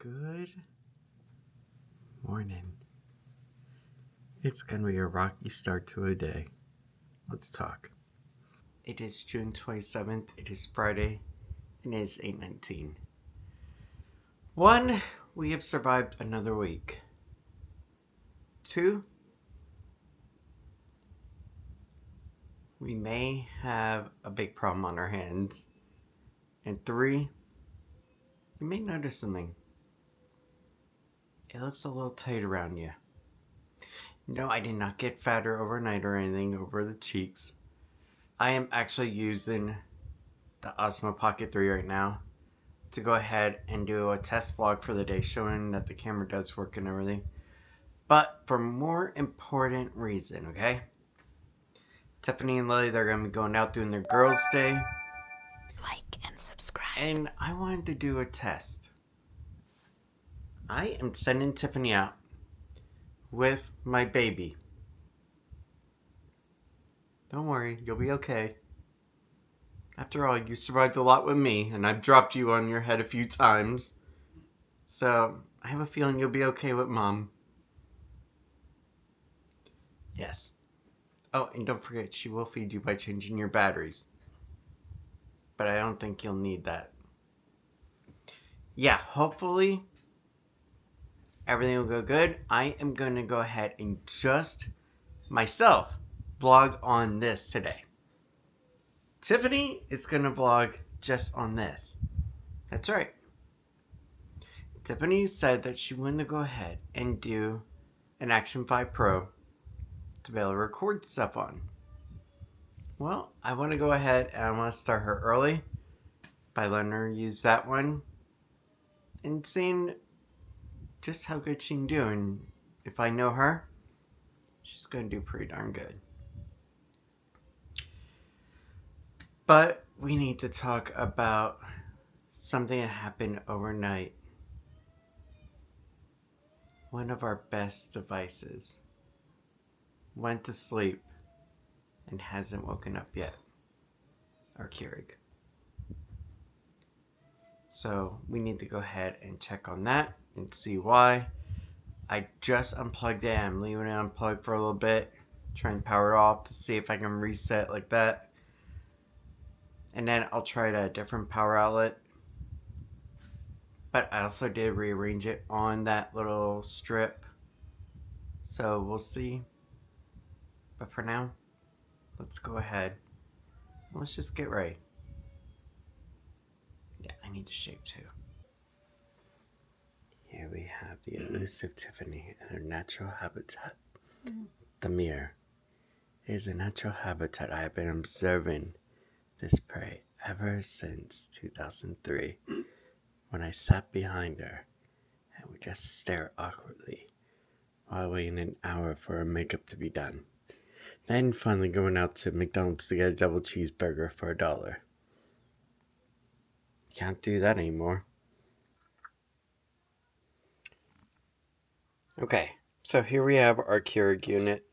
Good morning. It's gonna be a rocky start to a day. Let's talk. It is June 27th. It is Friday. And it is 8:19. 1. We have survived another week. 2. We may have a big problem on our hands. And 3. You may notice something. It looks a little tight around you. No, I did not get fatter overnight or anything over the cheeks. I am actually using the Osmo Pocket 3 right now to go ahead and do a test vlog for the day showing that the camera does work and everything. But for more important reason, okay? Tiffany and Lily, they're going to be going out doing their girls' day. Like and subscribe. And I wanted to do a test. I am sending Tiffany out with my baby. Don't worry, you'll be okay. After all, you survived a lot with me, and I've dropped you on your head a few times. So, I have a feeling you'll be okay with Mom. Yes. Oh, and don't forget, she will feed you by changing your batteries. But I don't think you'll need that. Yeah, hopefully everything will go good. I am going to go ahead and just myself vlog on this today. Tiffany is going to vlog just on this. That's right. Tiffany said that she wanted to go ahead and do an Action 5 Pro to be able to record stuff on. Well, I want to go ahead and I want to start her early by letting her use that one and seeing just how good she can do. And if I know her, she's going to do pretty darn good. But we need to talk about something that happened overnight. One of our best devices went to sleep and hasn't woken up yet. Our Keurig. So we need to go ahead and check on that and see why. I just unplugged it. I'm leaving it unplugged for a little bit. Try and power it off to see if I can reset like that. And then I'll try a different power outlet. But I also did rearrange it on that little strip. So we'll see. But for now, let's go ahead. Let's just get ready. Yeah, I need to shave too. Here we have the elusive Tiffany in her natural habitat. The mirror. It is a natural habitat. I have been observing this prey ever since 2003 when I sat behind her and would just stare awkwardly while waiting an hour for her makeup to be done. Then finally going out to McDonald's to get a double cheeseburger for $1. Can't do that anymore. Okay, so here we have our Keurig unit.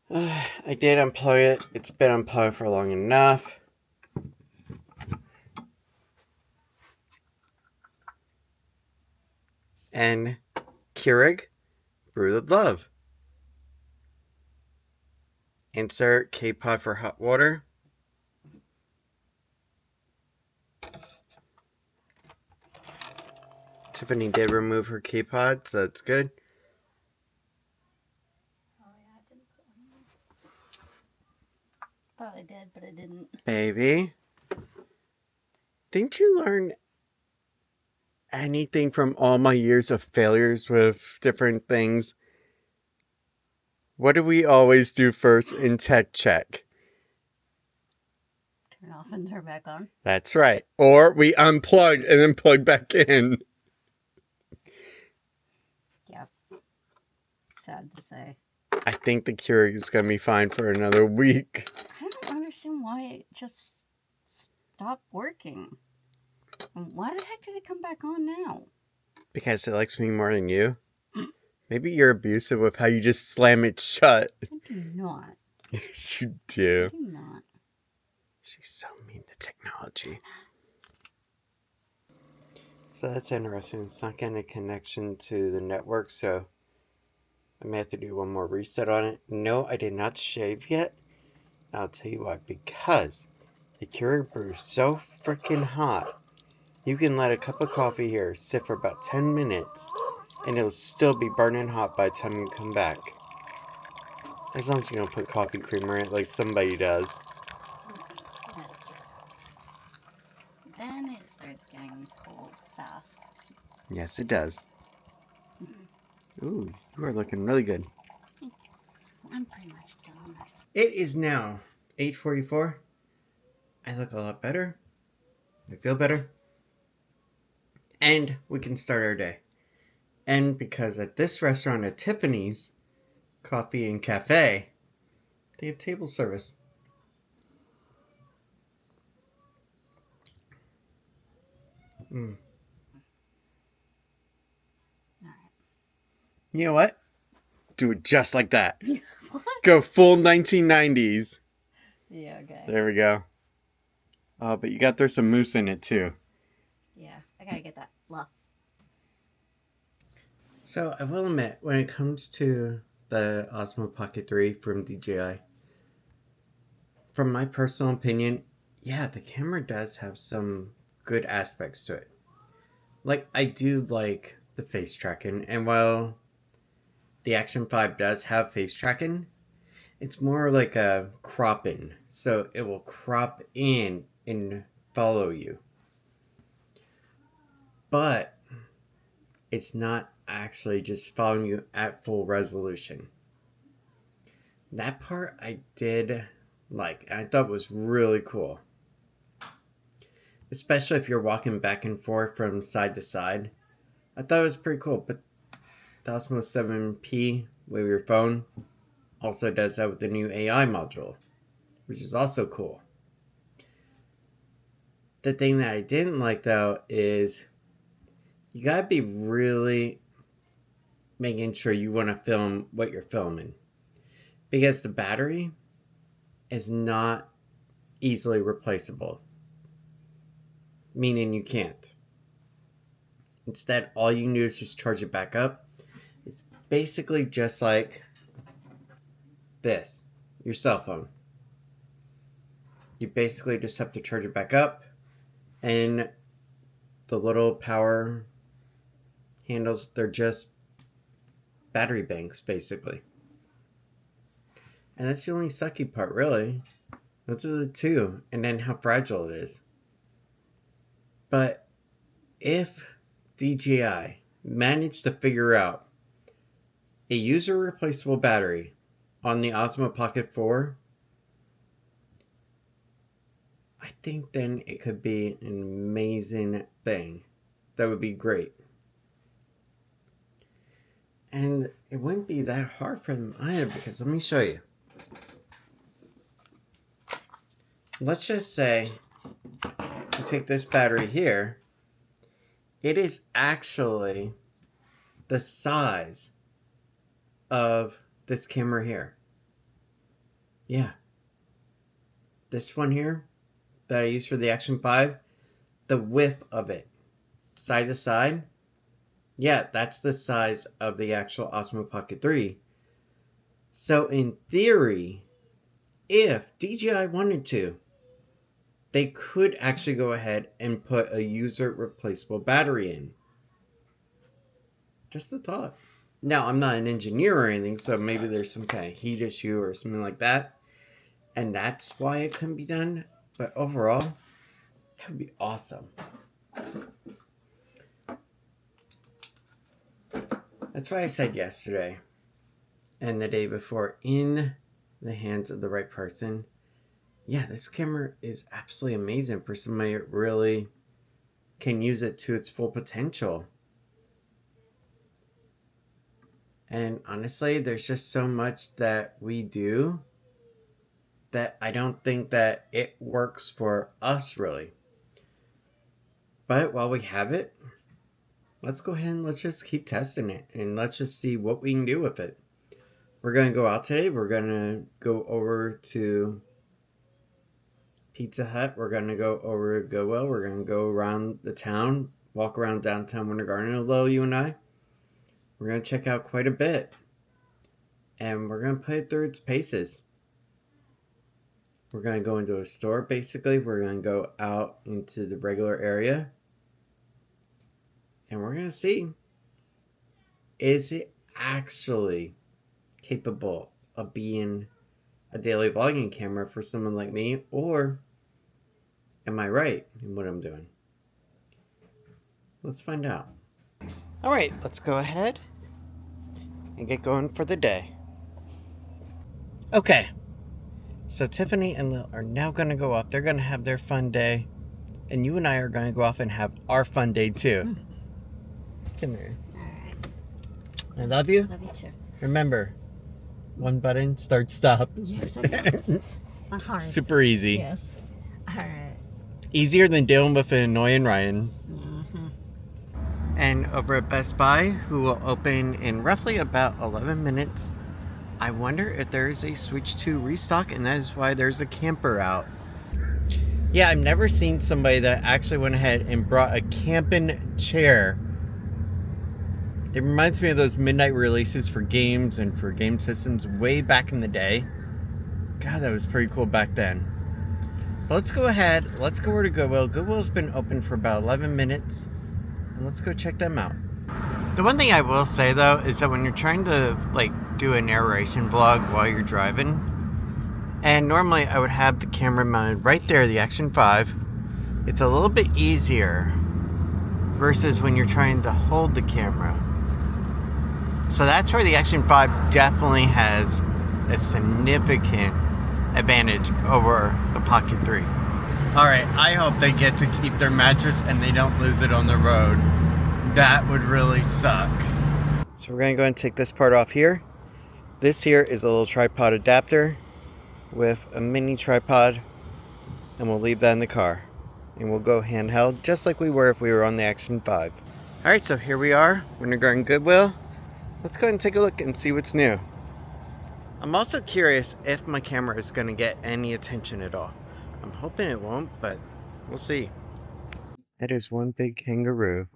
I did unplug it. It's been unplugged for long enough. And Keurig, brew with love. Insert K-Pod for hot water. Tiffany did remove her K-Pod, so that's good. Oh yeah, I didn't put one in. Thought I did, but I didn't. Baby, didn't you learn anything from all my years of failures with different things? What do we always do first in tech check? Turn off and turn back on. That's right. Or we unplug and then plug back in. Yes. Sad to say. I think the Keurig is going to be fine for another week. I don't understand why it just stopped working. Why the heck did it come back on now? Because it likes me more than you. Maybe you're abusive with how you just slam it shut. I do not. Yes, you do. I do not. She's so mean to technology. So that's interesting. It's not getting a connection to the network, so I may have to do one more reset on it. No, I did not shave yet. I'll tell you why. Because the Keurig brew is so freaking hot. You can let a cup of coffee here sit for about 10 minutes, and it'll still be burning hot by the time you come back. As long as you don't put coffee creamer in it like somebody does. That is true. Then it starts getting cold fast. Yes, it does. Ooh, you are looking really good. I'm pretty much done. It is now 8:44. I look a lot better. I feel better. And we can start our day. And because at this restaurant at Tiffany's Coffee and Cafe, they have table service. Mm. Alright. You know what? Do it just like that. What? Go full 1990s. Yeah, okay. There we go. Oh, but you got there's some mousse in it too. Yeah, I gotta get that fluff. So I will admit, when it comes to the Osmo Pocket 3 from DJI, from my personal opinion, yeah, the camera does have some good aspects to it. Like, I do like the face tracking, and while the Action 5 does have face tracking, it's more like a cropping, so it will crop in and follow you. But it's not actually just following you at full resolution. That part I did like. I thought was really cool. Especially if you're walking back and forth from side to side. I thought it was pretty cool. But the Osmo 7P with your phone also does that with the new AI module, which is also cool. The thing that I didn't like though is you gotta be really making sure you want to film what you're filming. Because the battery is not easily replaceable. Meaning you can't. Instead, all you can do is just charge it back up. It's basically just like this, your cell phone. You basically just have to charge it back up, and the little power handles, they're just battery banks, basically. And that's the only sucky part, really. Those are the two, and then how fragile it is. But if DJI managed to figure out a user replaceable battery on the Osmo Pocket 4, I think then it could be an amazing thing. That would be great. And it wouldn't be that hard for them either, because let me show you. Let's just say you take this battery here. It is actually the size of this camera here. Yeah. This one here that I use for the Action 5, the width of it, side to side, yeah, that's the size of the actual Osmo Pocket 3. So in theory, if DJI wanted to, they could actually go ahead and put a user replaceable battery in. Just a thought. Now, I'm not an engineer or anything, so maybe there's some kind of heat issue or something like that, and that's why it couldn't be done. But overall, that would be awesome. That's why I said yesterday and the day before, in the hands of the right person, yeah, this camera is absolutely amazing for somebody that really can use it to its full potential. And honestly, there's just so much that we do that I don't think that it works for us really. But while we have it, let's go ahead and let's just keep testing it and let's just see what we can do with it. We're going to go out today. We're going to go over to Pizza Hut. We're going to go over to Goodwill. We're going to go around the town, walk around downtown Winter Garden, although you and I, we're going to check out quite a bit. And we're going to put it through its paces. We're going to go into a store, basically. We're going to go out into the regular area. And we're going to see, is it actually capable of being a daily vlogging camera for someone like me? Or am I right in what I'm doing? Let's find out. All right, let's go ahead and get going for the day. Okay, so Tiffany and Lil are now going to go off. They're going to have their fun day. And you and I are going to go off and have our fun day too. Come here. Alright. I love you. Love you too. Remember, one button, start, stop. Yes, I know. Not hard. Super easy. Yes. Alright. Easier than dealing with an annoying Ryan. Mm-hmm. And over at Best Buy, who will open in roughly about 11 minutes, I wonder if there is a Switch 2 restock, and that is why there's a camper out. Yeah, I've never seen somebody that actually went ahead and brought a camping chair. It reminds me of those midnight releases for games and for game systems way back in the day. God, that was pretty cool back then. But let's go ahead, let's go over to Goodwill. Goodwill's been open for about 11 minutes, and let's go check them out. The one thing I will say though is that when you're trying to do a narration vlog while you're driving, and normally I would have the camera mounted right there, the Action 5. It's a little bit easier versus when you're trying to hold the camera. So that's where the Action 5 definitely has a significant advantage over the Pocket 3. Alright, I hope they get to keep their mattress and they don't lose it on the road. That would really suck. So we're going to go and take this part off here. This here is a little tripod adapter with a mini tripod, and we'll leave that in the car. And we'll go handheld just like we were if we were on the Action 5. Alright, so here we are, Winter Garden Goodwill. Let's go ahead and take a look and see what's new. I'm also curious if my camera is going to get any attention at all. I'm hoping it won't, but we'll see. It is one big kangaroo.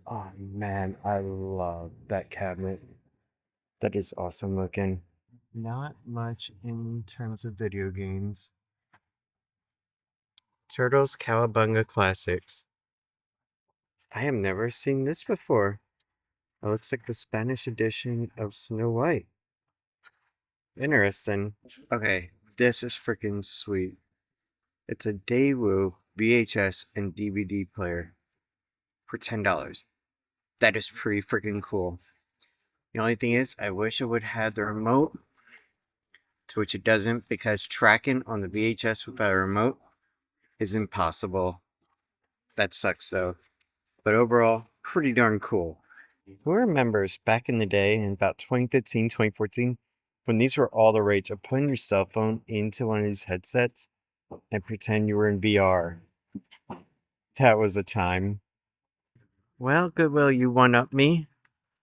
Oh man, I love that cabinet. That is awesome looking. Not much in terms of video games. Turtles Cowabunga Classics. I have never seen this before. It looks like the Spanish edition of Snow White. Interesting. Okay, this is freaking sweet. It's a Daewoo VHS and DVD player for $10. That is pretty freaking cool. The only thing is, I wish it would have the remote, to which it doesn't, because tracking on the VHS without a remote is impossible. That sucks though. But overall, pretty darn cool. Who remembers back in the day, in about 2015, 2014, when these were all the rage of putting your cell phone into one of these headsets and pretend you were in VR? That was a time. Well, Goodwill, you one-up me.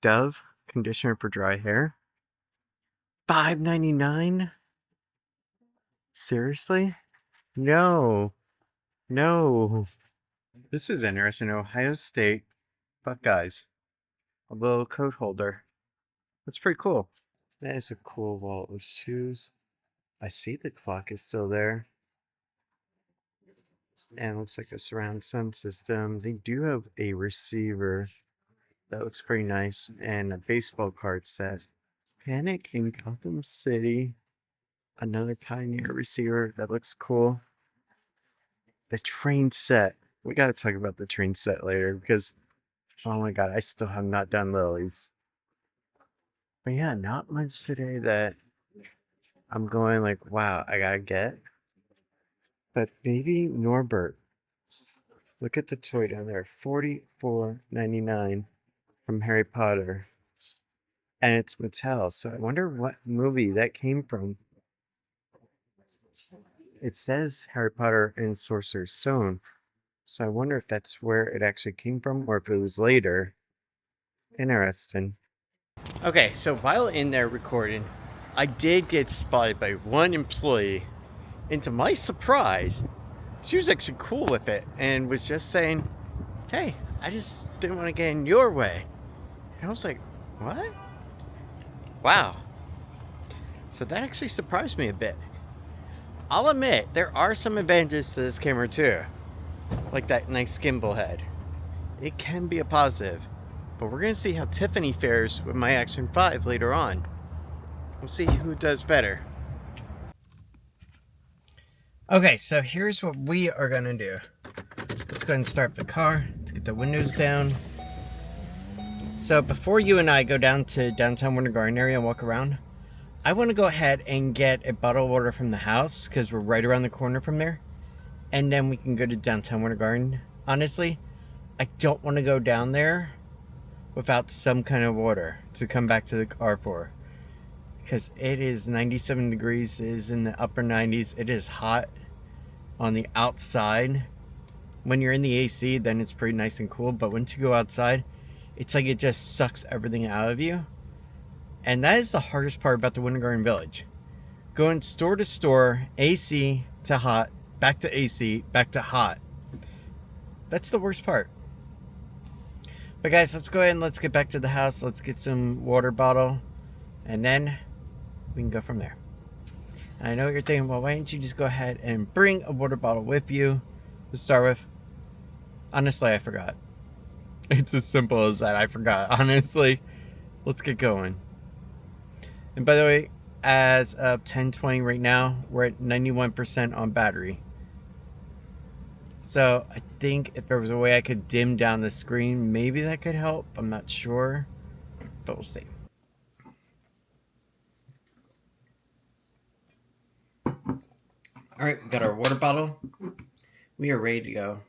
Dove conditioner for dry hair. $5.99? Seriously? No. No. This is interesting. Ohio State Buckeyes. A little coat holder. That's pretty cool. That is a cool wallet of shoes. I see the clock is still there. And it looks like a surround sound system. They do have a receiver. That looks pretty nice. And a baseball card set. Panic in Gotham City. Another Pioneer receiver. That looks cool. The train set. We gotta talk about the train set later because, oh my god, I still have not done Lily's. But yeah, not much today that I'm going like, wow, I gotta get. But maybe Norbert. Look at the toy down there. $44.99 from Harry Potter. And it's Mattel, so I wonder what movie that came from. It says Harry Potter and Sorcerer's Stone, so I wonder if that's where it actually came from or if it was later. Interesting. Okay, so while in there recording, I did get spotted by one employee, and to my surprise, she was actually cool with it and was just saying, hey, I just didn't want to get in your way. And I was like, what? Wow. So that actually surprised me a bit. I'll admit, there are some advantages to this camera too. Like that nice gimbal head. It can be a positive. But we're going to see how Tiffany fares with my Action 5 later on. We'll see who does better. Okay, so here's what we are going to do. Let's go ahead and start the car. Let's get the windows down. So before you and I go down to downtown Winter Garden area and walk around, I want to go ahead and get a bottle of water from the house because we're right around the corner from there. And then we can go to downtown Winter Garden. Honestly, I don't want to go down there without some kind of water to come back to the car for. Because it is 97 degrees, it is in the upper 90s. It is hot on the outside. When you're in the AC, then it's pretty nice and cool. But once you go outside, it's like it just sucks everything out of you. And that is the hardest part about the Winter Garden Village. Going store to store, AC to hot, back to AC, back to hot. That's the worst part. But guys, let's go ahead and let's get back to the house. Let's get some water bottle. And then we can go from there. And I know what you're thinking, well, why don't you just go ahead and bring a water bottle with you to start with? Honestly, I forgot. It's as simple as that. I forgot. Honestly, let's get going. And by the way, as of 10:20 right now, we're at 91% on battery. So I think if there was a way I could dim down the screen, maybe that could help. I'm not sure, but we'll see. All right, we got our water bottle. We are ready to go.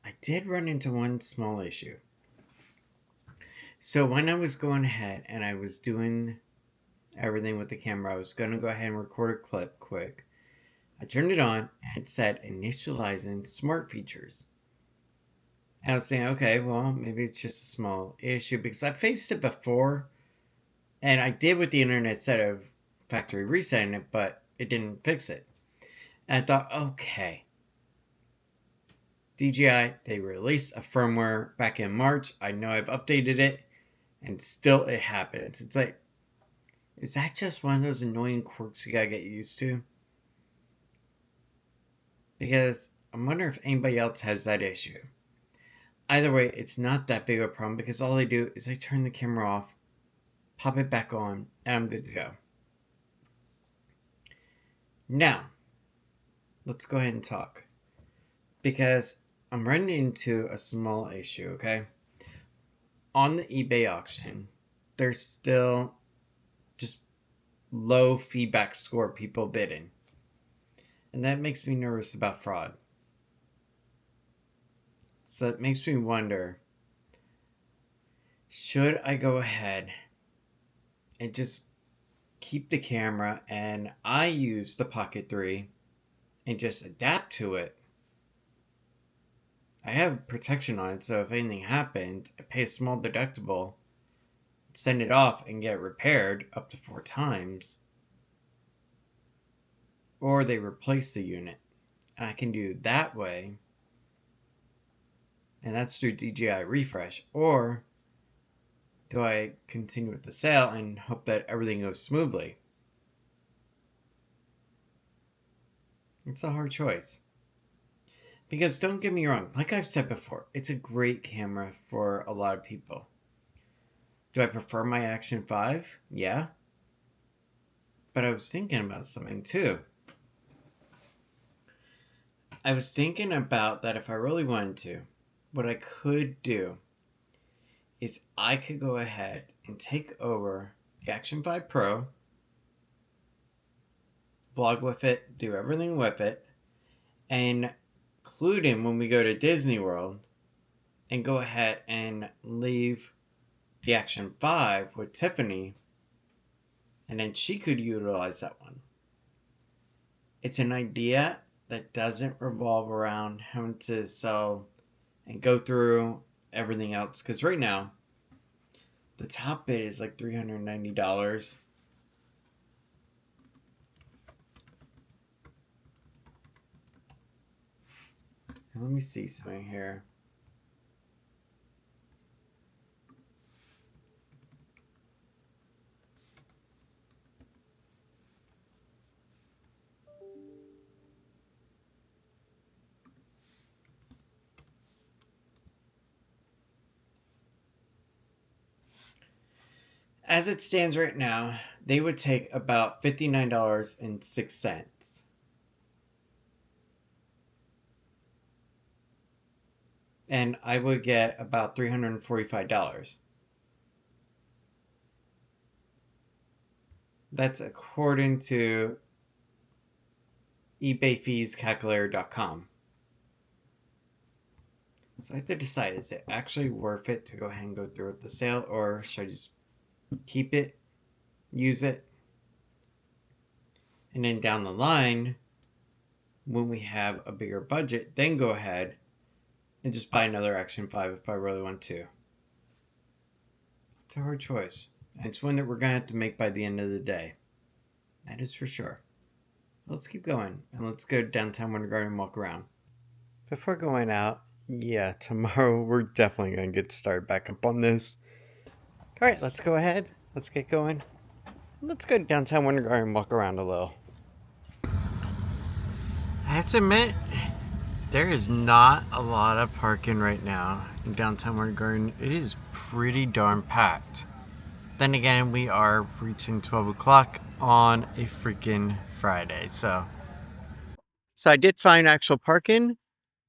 I did run into one small issue. So when I was going ahead and I was doing everything with the camera, I was going to go ahead and record a clip quick. I turned it on and it said initializing smart features. And I was saying, okay, well, maybe it's just a small issue because I faced it before. And I did what the internet said of factory resetting it, but it didn't fix it. And I thought, okay. DJI, they released a firmware back in March. I know I've updated it, and still it happens. It's like, is that just one of those annoying quirks you gotta get used to? Because I'm wondering if anybody else has that issue. Either way, it's not that big of a problem because all I do is I turn the camera off, pop it back on, and I'm good to go. Now, let's go ahead and talk. Because I'm running into a small issue, okay? On the eBay auction, there's still just low feedback score people bidding. And that makes me nervous about fraud. So it makes me wonder, should I go ahead and just keep the camera and I use the Pocket 3 and just adapt to it? I have protection on it, so if anything happens, I pay a small deductible, send it off, and get it repaired up to 4 times. Or they replace the unit. And I can do that way. And that's through DJI Refresh. Or do I continue with the sale and hope that everything goes smoothly? It's a hard choice. Because don't get me wrong, like I've said before, it's a great camera for a lot of people. Do I prefer my Action 5? Yeah. But I was thinking about something too. I was thinking about that if I really wanted to, what I could do is I could go ahead and take over the Action 5 Pro, vlog with it, do everything with it, and including when we go to Disney World, and go ahead and leave the Action 5 with Tiffany, and then she could utilize that one. It's an idea that doesn't revolve around having to sell and go through everything else. Because right now, the top bid is like $390. And let me see something here. As it stands right now, they would take about $59.06. And I would get about $345. That's according to ebayfeescalculator.com. So I have to decide, is it actually worth it to go ahead and go through with the sale, or should I just keep it, use it, and then down the line, when we have a bigger budget, then go ahead and just buy another Action 5 if I really want to. It's a hard choice. And it's one that we're going to have to make by the end of the day. That is for sure. Let's keep going, and let's go downtown Winter Garden and walk around. Before going out, yeah, tomorrow we're definitely going to get started back up on this. Alright, let's go ahead. Let's get going. Let's go to downtown Winter Garden and walk around a little. I have to admit, there is not a lot of parking right now in downtown Winter Garden. It is pretty darn packed. Then again, we are reaching 12 o'clock on a freaking Friday, so I did find actual parking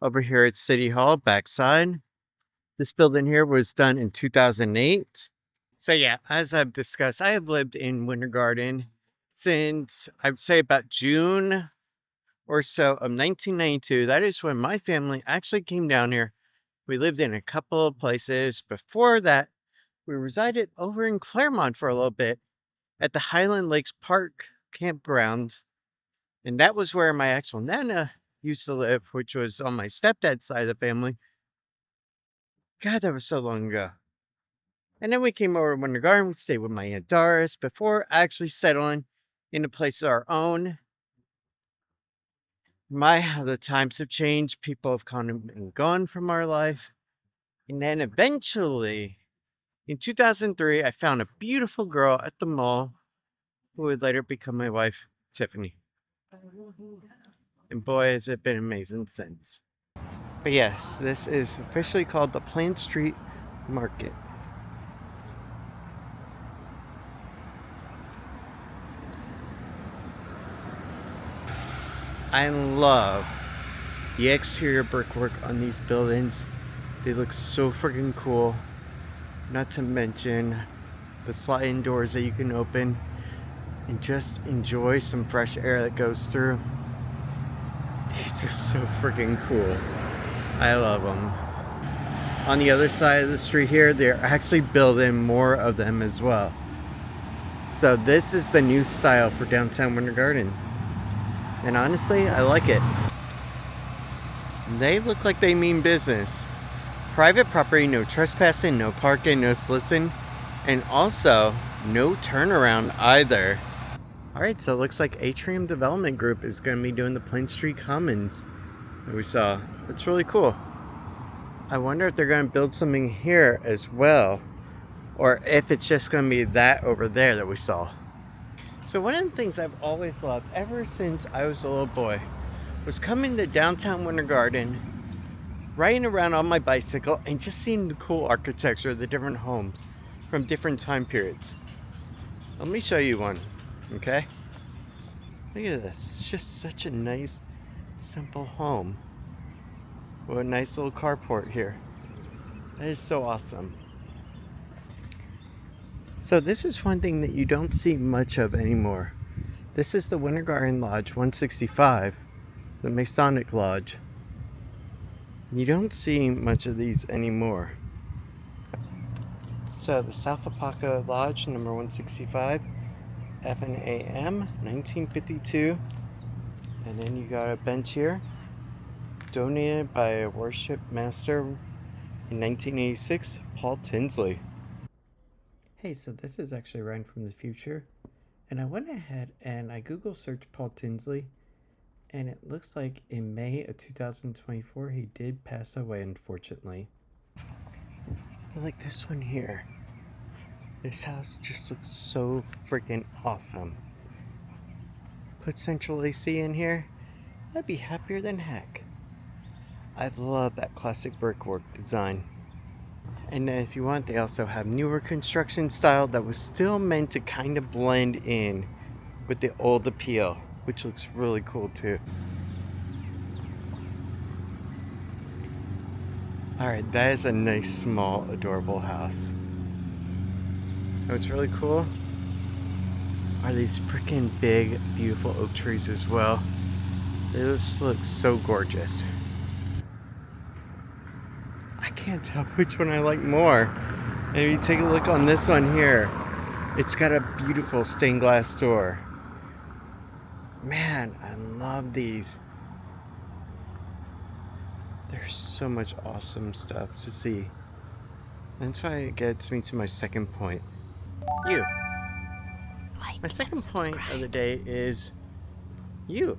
over here at City Hall backside. This building here was done in 2008. So yeah, as I've discussed, I have lived in Winter Garden since I'd say about June or so of 1992. That is when my family actually came down here. We lived in a couple of places. Before that, we resided over in Claremont for a little bit at the Highland Lakes Park campground. And that was where my actual Nana used to live, which was on my stepdad's side of the family. God, that was so long ago. And then we came over to Winter Garden. We stayed with my Aunt Doris before actually settling in a place of our own. The times have changed. People have come and gone from our life. And then eventually, in 2003, I found a beautiful girl at the mall who would later become my wife, Tiffany. And boy, has it been amazing since. But yes, this is officially called the Plant Street Market. I love the exterior brickwork on these buildings. They look so freaking cool. Not to mention the sliding doors that you can open and just enjoy some fresh air that goes through. These are so freaking cool. I love them. On the other side of the street here, they're actually building more of them as well. So this is the new style for downtown Winter Garden. And honestly, I like it. They look like they mean business. Private property, no trespassing, no parking, no soliciting, and also no turnaround either. Alright, so it looks like Atrium Development Group is going to be doing the Plain Street Commons that we saw. It's really cool. I wonder if they're going to build something here as well, or if it's just going to be that over there that we saw. So one of the things I've always loved ever since I was a little boy was coming to downtown Winter Garden, riding around on my bicycle, and just seeing the cool architecture of the different homes from different time periods. Let me show you one, okay? Look at this. It's just such a nice, simple home with a nice little carport here. That is so awesome. So this is one thing that you don't see much of anymore. This is the Winter Garden Lodge 165, the Masonic Lodge. You don't see much of these anymore. So the South Apaka Lodge, number 165, FNAM, 1952. And then you got a bench here, donated by a worship master in 1986, Paul Tinsley. Hey, so this is actually Ryan from the future. And I went ahead and I Google searched Paul Tinsley. And it looks like in May of 2024, he did pass away, unfortunately. I like this one here. This house just looks so freaking awesome. Put central AC in here, I'd be happier than heck. I love that classic brickwork design. And then if you want, they also have newer construction style that was still meant to kind of blend in with the old appeal, which looks really cool too. Alright, that is a nice, small, adorable house. What's really cool are these freaking big, beautiful oak trees as well. This looks so gorgeous. I can't tell which one I like more. Maybe take a look on this one here. It's got a beautiful stained glass door. Man, I love these. There's so much awesome stuff to see. That's why it gets me to my second point. You. My second point of the day is you.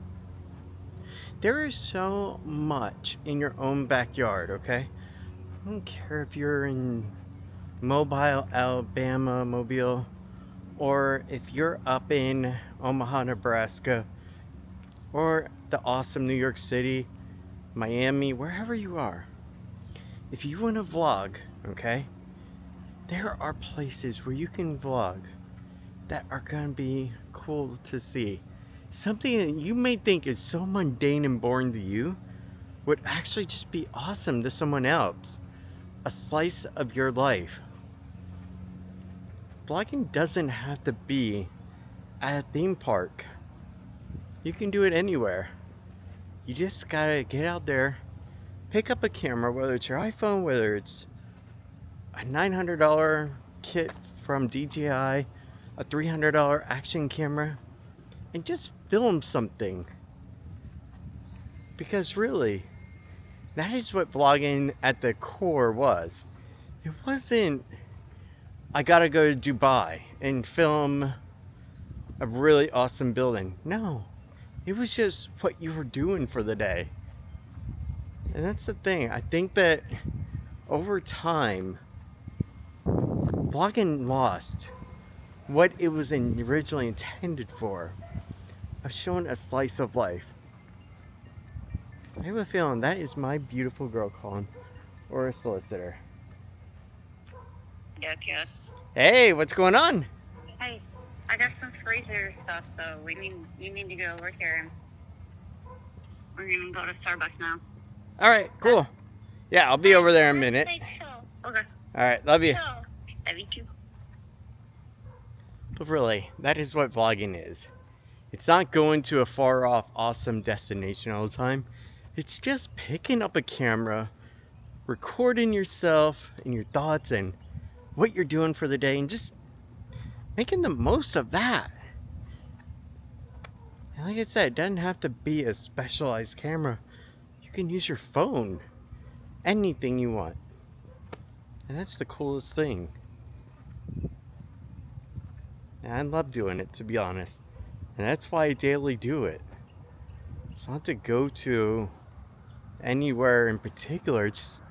There is so much in your own backyard, okay? I don't care if you're in Mobile, Alabama, Mobile, or if you're up in Omaha, Nebraska, or the awesome New York City, Miami, wherever you are. If you want to vlog, okay, there are places where you can vlog that are going to be cool to see. Something that you may think is so mundane and boring to you would actually just be awesome to someone else. A slice of your life. Vlogging doesn't have to be at a theme park. You can do it anywhere. You just gotta get out there, pick up a camera, whether it's your iPhone, whether it's a $900 kit from DJI, a $300 action camera, and just film something. Because really, that is what vlogging at the core was. It wasn't, I gotta go to Dubai and film a really awesome building. No, it was just what you were doing for the day. And that's the thing. I think that over time, vlogging lost what it was originally intended for, of showing a slice of life. I have a feeling that is my beautiful girl calling, or a solicitor. Yes. Hey, what's going on? Hey, I got some freezer stuff, so you need to go over here. And we're gonna go to Starbucks now. All right, cool. Yeah, I'll be over there in a minute. Okay. All right, love you. Love you too. But really, that is what vlogging is. It's not going to a far off, awesome destination all the time. It's just picking up a camera, recording yourself and your thoughts and what you're doing for the day, and just making the most of that. And like I said, it doesn't have to be a specialized camera. You can use your phone. Anything you want. And that's the coolest thing. And I love doing it, to be honest. And that's why I daily do it. It's not to go to anywhere in particular. It's just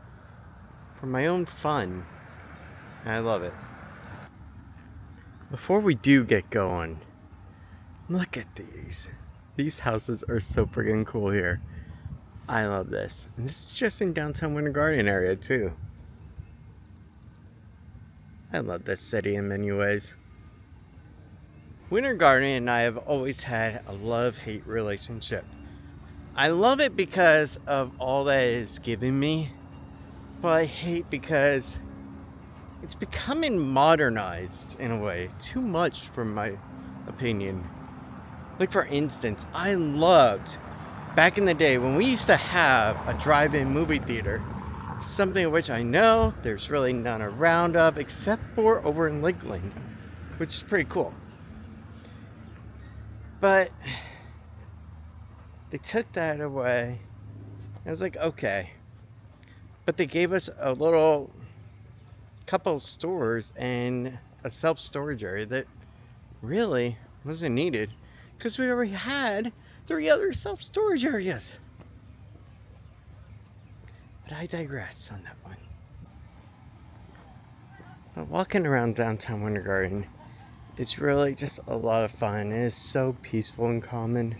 for my own fun. And I love it. Before we do get going, look at these. These houses are so freaking cool here. I love this. And this is just in downtown Winter Garden area too. I love this city in many ways. Winter Garden and I have always had a love-hate relationship. I love it because of all that it has given me, but I hate because it's becoming modernized in a way. Too much for my opinion. Like for instance, I loved back in the day when we used to have a drive-in movie theater. Something of which I know there's really none around of except for over in Lakeland, which is pretty cool. But they took that away. I was like, okay. But they gave us a little couple stores and a self-storage area that really wasn't needed because we already had 3 other self-storage areas. But I digress on that one. But walking around downtown Winter Garden, it's really just a lot of fun. It is so peaceful and calming.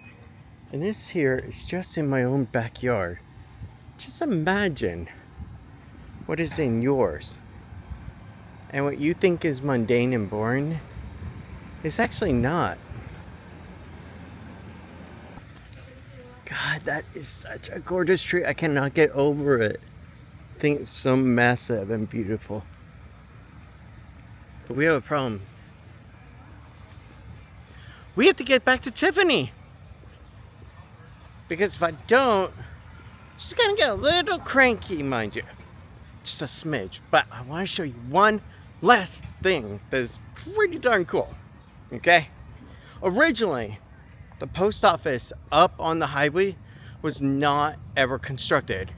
And this here is just in my own backyard. Just imagine what is in yours. And what you think is mundane and boring is actually not. God, that is such a gorgeous tree. I cannot get over it. I think it's so massive and beautiful. But we have a problem. We have to get back to Tiffany. Because if I don't, she's gonna get a little cranky, mind you. Just a smidge. But I want to show you one last thing that is pretty darn cool. Okay? Originally, the post office up on the highway was not ever constructed.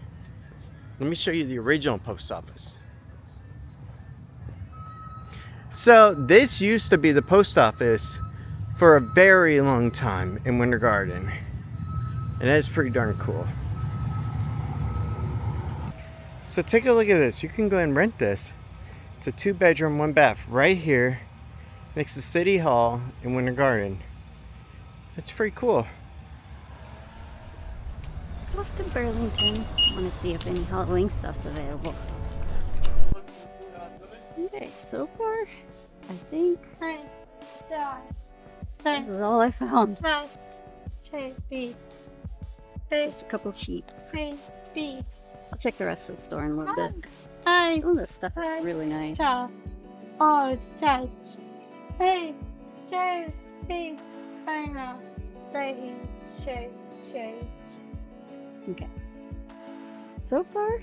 Let me show you the original post office. So this used to be the post office for a very long time in Winter Garden. And that's pretty darn cool. So take a look at this. You can go and rent this. It's a 2-bedroom, 1-bath right here next to City Hall in Winter Garden. That's pretty cool. Off to Burlington. I want to see if any Halloween stuff's available. Okay, so far, I think this is all I found. Just a couple sheep. I'll check the rest of the store in a little bit. Oh, this stuff is really nice. Okay. So far,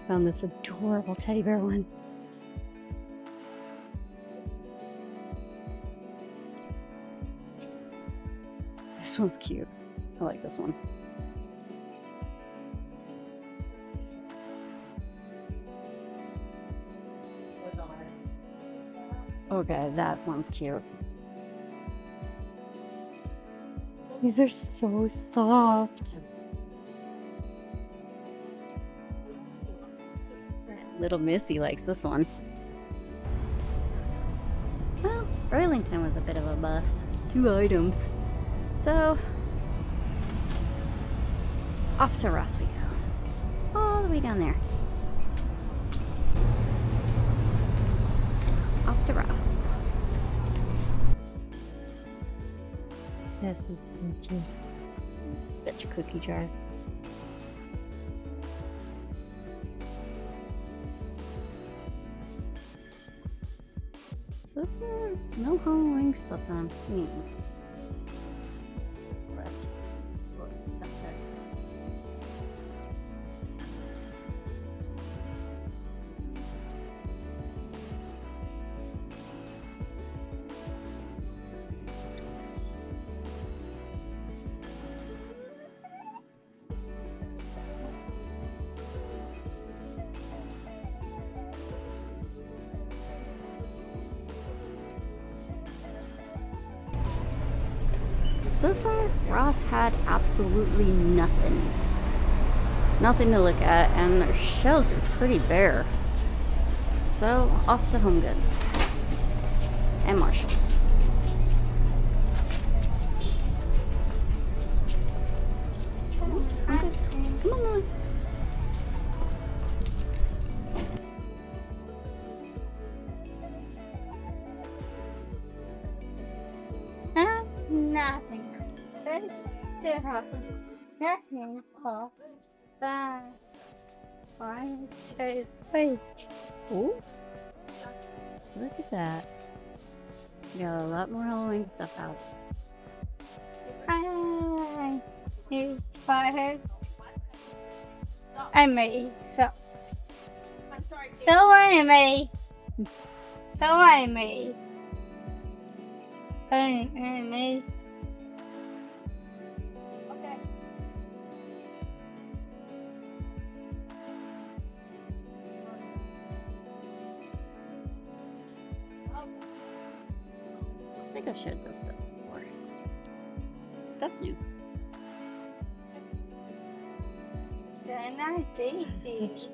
found this adorable teddy bear one. This one's cute. I like this one. Okay, that one's cute. These are so soft. Little Missy likes this one. Well, Burlington was a bit of a bust. 2 items. So, off to Ross we go. All the way down there. Off to Ross. This is so cute. Such a cookie jar. So far, no Halloween stuff that I'm seeing. Rest. Upset. So far, Ross had absolutely nothing. Nothing to look at, and their shelves are pretty bare. So, off to Home Goods. And Marshalls. Home Goods. Come on, Lily. Nothing. Nothing for that. I chose wait. Ooh. Look at that. We got a lot more Halloween stuff out. I fired. I made so. I'm sorry. Don't worry me. Don't worry me. Me. Okay. I think I shared this stuff before. That's new. Jenna Daisy.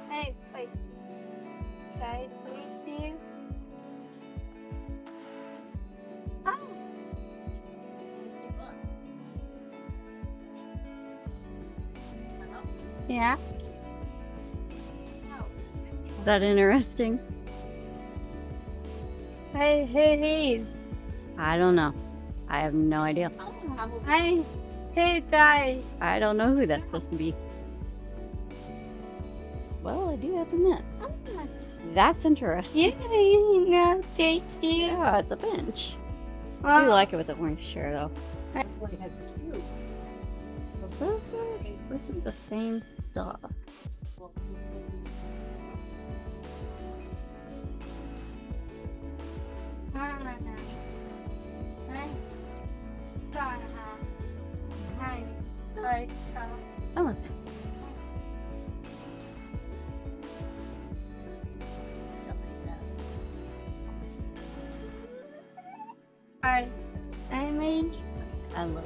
Hey, wait. Try with you. Oh. Yeah. Is that interesting? Hey, hey, I don't know. I have no idea. hey, guys. I don't know who that's supposed to be. Well, I do have to admit. That's interesting. Yeah, thank you. Yeah, it's a bench. I do like it with the orange chair though. So this is the same stuff. Almost. Stuff like this. I made I love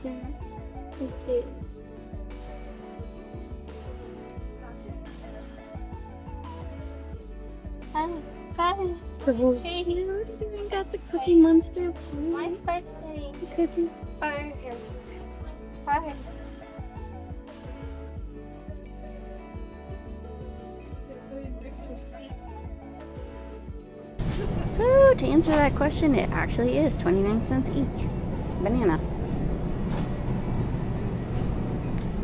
this. okay. So cute. That's a Cookie Monster. My birthday. Cookie. Fire. So to answer that question, it actually is 29 cents each. Banana.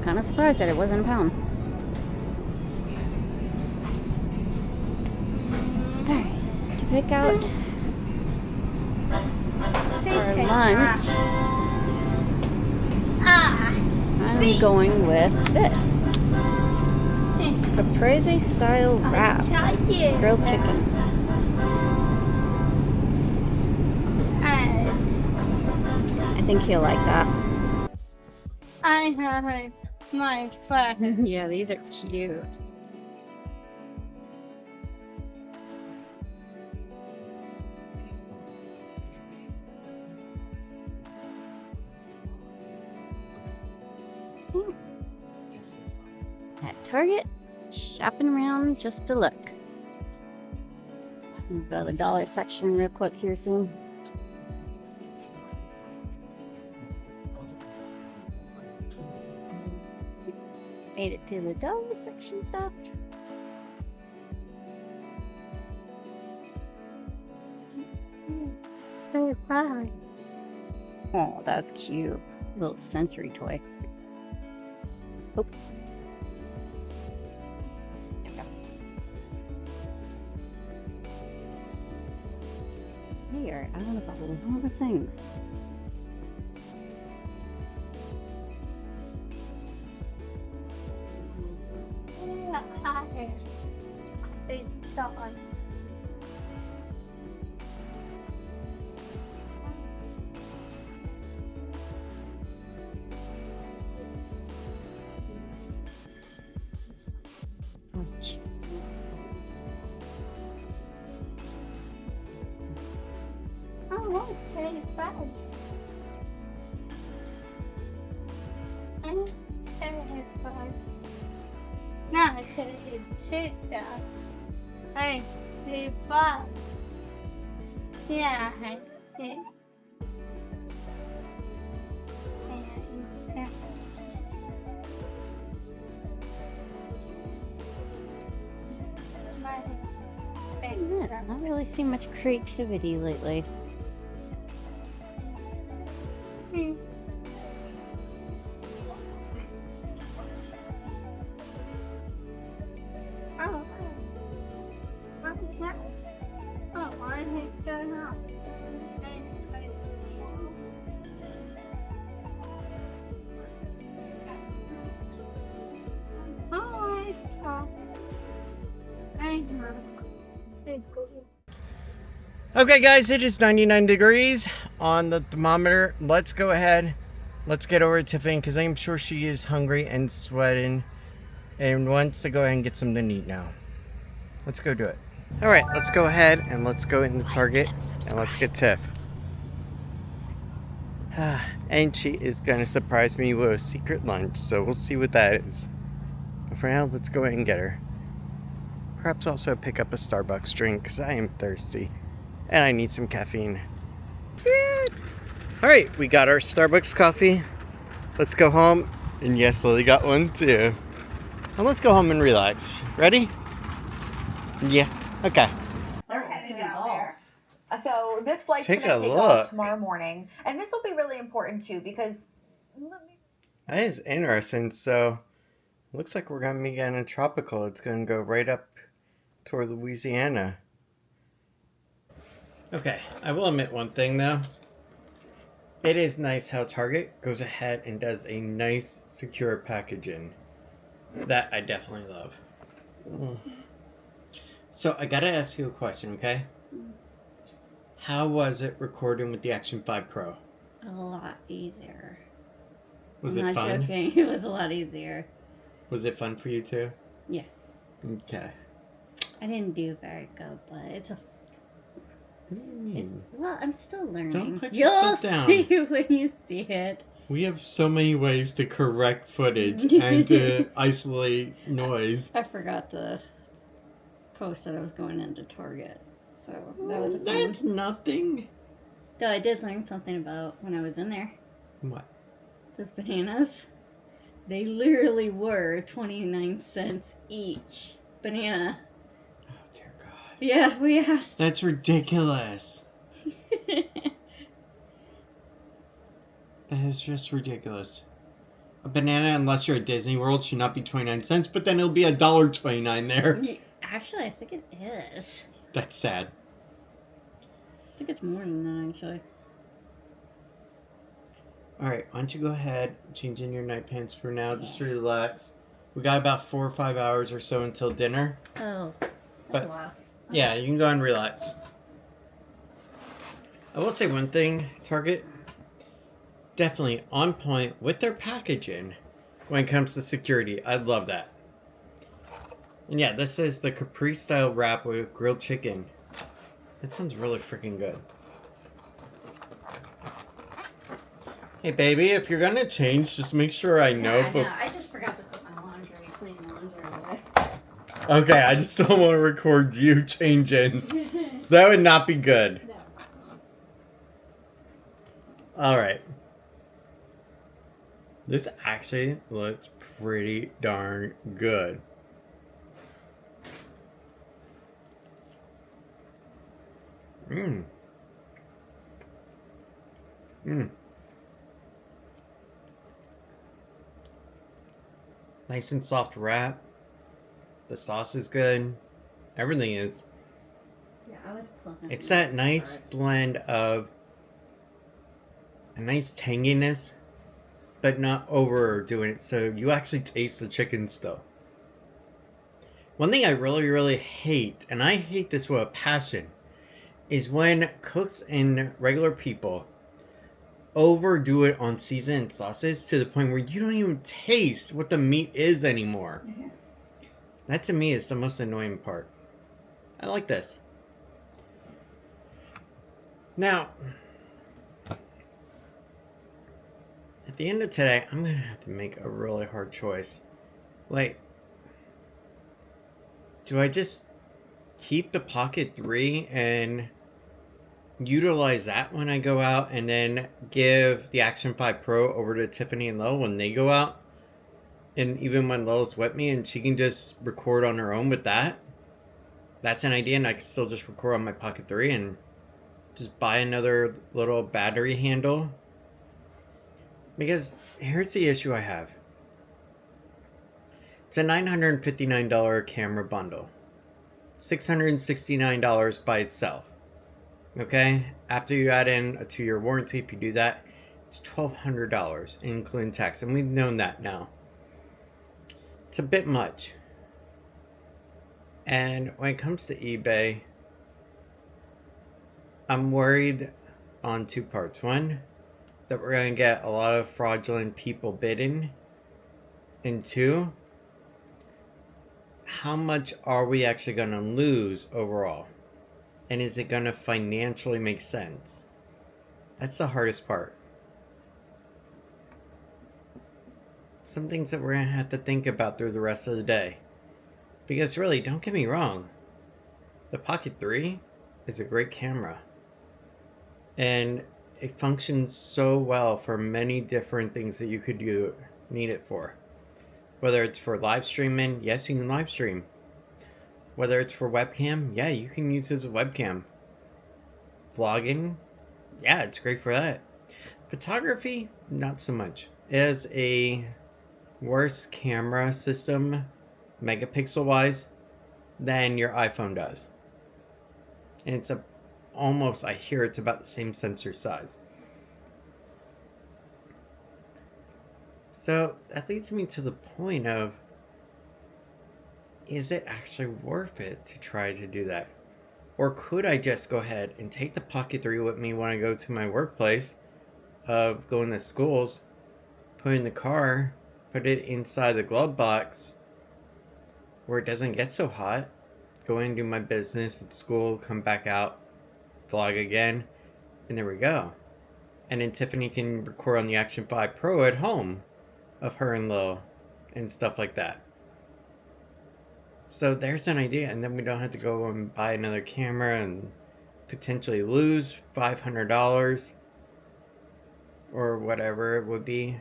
Kind of surprised that it wasn't a pound. Alright, to pick out for lunch, I'm going with this. Caprese style wrap. Grilled chicken. I think he'll like that. I have my friend. Yeah, these are cute. At Target, shopping around just to look. We'll go to the dollar section real quick here soon. Made it to the dollar section stuff. So fun. Oh, that's cute. Little sensory toy. Oh. There we go. They are out of a lot of things. It's on. That's cute. Oh, okay, fun. I'm very fun. No, it's chicken. Hey, hey, fun. Yeah, hey, hey. I've not really seen much creativity lately. Okay guys, it is 99 degrees on the thermometer. Let's go ahead. Let's get over to Tiffany because I'm sure she is hungry and sweating and wants to go ahead and get something to eat now. Let's go do it. All right, let's go ahead and let's go into Target and let's get Tiff. And she is gonna surprise me with a secret lunch, so we'll see what that is. But for now, let's go ahead and get her. Perhaps also pick up a Starbucks drink because I am thirsty and I need some caffeine. All right, we got our Starbucks coffee. Let's go home And yes, Lily got one too. Well, let's go home and relax. Ready? Yeah. Okay. They're headed out there. So this flight's Take going to a take look. off tomorrow morning. And this will be really important too because... That is interesting. So, looks like we're going to be getting a tropical. It's going to go right up toward Louisiana. Okay, I will admit one thing though. It is nice how Target goes ahead and does a nice, secure packaging. That I definitely love. So, I gotta ask you a question, okay? How was it recording with the Action 5 Pro? A lot easier. Was I'm it not fun? joking. It was a lot easier. Was it fun for you too? Yeah. Okay. I didn't do very good, but it's a... It's, Mm. well, I'm still learning. Don't put You'll yourself down. see when you see it. We have so many ways to correct footage and to isolate noise. I forgot to post that I was going into Target. So that was a fun. That's nothing. Though I did learn something about when I was in there. What? Those bananas. They literally were 29 cents each banana. Oh, dear God. Yeah, we asked. That's ridiculous. That is just ridiculous. A banana, unless you're at Disney World, should not be 29 cents, but then it'll be $1.29 there. Actually, I think it is. That's sad. I think it's more than that, actually. Alright, why don't you go ahead, change in your night pants for now, just relax. We got about 4 or 5 hours or so until dinner. Oh, that's But- a while. Yeah, you can go and relax. I will say one thing, Target, definitely on point with their packaging when it comes to security. I love that. And yeah, this is the Capri style wrap with grilled chicken. That sounds really freaking good. Hey baby, if you're gonna change, just make sure I know. Yeah, I know. I just forgot to put my laundry, clean laundry away. Okay, I just don't want to record you changing. That would not be good. No. Alright. This actually looks pretty darn good. Mmm. Mmm. Nice and soft wrap. The sauce is good. Everything is. Yeah, I was pleasant. It's that nice blend of a nice tanginess, but not overdoing it, so you actually taste the chicken still. One thing I really, really hate, and I hate this with a passion, is when cooks and regular people overdo it on seasoned sauces to the point where you don't even taste what the meat is anymore. Mhm. That to me is the most annoying part. I like this. Now, at the end of today, I'm going to have to make a really hard choice. Like, do I just keep the Pocket 3 and utilize that when I go out and then give the Action 5 Pro over to Tiffany and Lil when they go out? And even when Lil's with me and she can just record on her own with that? That's an idea, and I can still just record on my Pocket 3 and just buy another little battery handle. Because here's the issue I have. It's a $959 camera bundle. $669 by itself. Okay? After you add in a 2-year warranty, if you do that, it's $1,200, including tax. And we've known that now. It's a bit much. And when it comes to eBay, I'm worried on 2 parts. One, that we're going to get a lot of fraudulent people bidding. And 2, how much are we actually going to lose overall? And is it going to financially make sense? That's the hardest part. Some things that we're going to have to think about through the rest of the day. Because really, don't get me wrong. The Pocket 3 is a great camera. And it functions so well for many different things that you could do need it for. Whether it's for live streaming, yes, you can live stream. Whether it's for webcam, yeah, you can use it as a webcam. Vlogging, yeah, it's great for that. Photography, not so much. It has a worse camera system, megapixel wise, than your iPhone does. And it's almost, I hear it's about the same sensor size. So that leads me to the point of, is it actually worth it to try to do that? Or could I just go ahead and take the Pocket 3 with me when I go to my workplace of going to schools, put it in the car, put it inside the glove box where it doesn't get so hot, go in and do my business at school, come back out, vlog again, and there we go. And then Tiffany can record on the Action 5 Pro at home of her and Lil and stuff like that. So there's an idea, and then we don't have to go and buy another camera and potentially lose $500 or whatever it would be.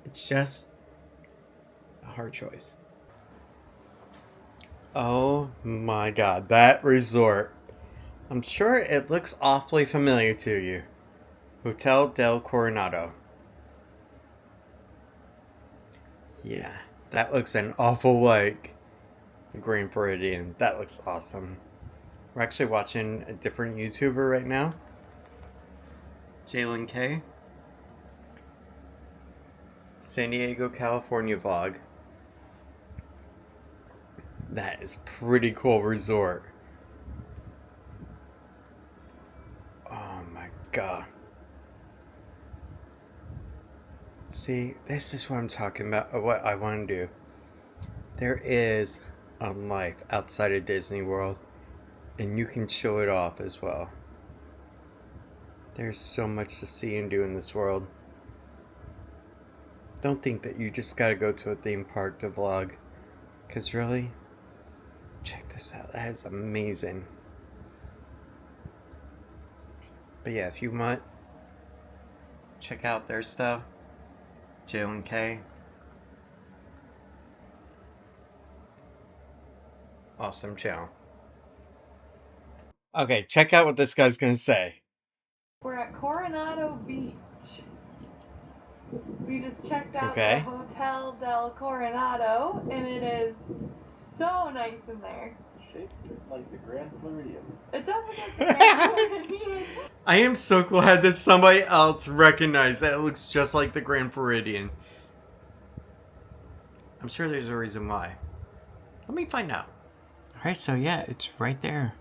It's just a hard choice. Oh my god, that resort. I'm sure it looks awfully familiar to you. Hotel del Coronado. Yeah, that looks an awful like the Grand Floridian. That looks awesome. We're actually watching a different YouTuber right now. Jalen K. San Diego, California vlog. That is pretty cool resort. Oh my god. See, this is what I'm talking about, what I want to do. There is a life outside of Disney World, and you can show it off as well. There's so much to see and do in this world. Don't think that you just gotta go to a theme park to vlog, because really, check this out, that is amazing. But yeah, if you want, check out their stuff. Jalen K. Awesome channel. Okay, check out what this guy's gonna say. We're at Coronado Beach. We just checked out Okay. the Hotel del Coronado, and it is so nice in there. Shaped like the Grand Floridian. It does look like the Grand Floridian. I am so glad that somebody else recognized that it looks just like the Grand Floridian. I'm sure there's a reason why. Let me find out. Alright, so yeah, it's right there.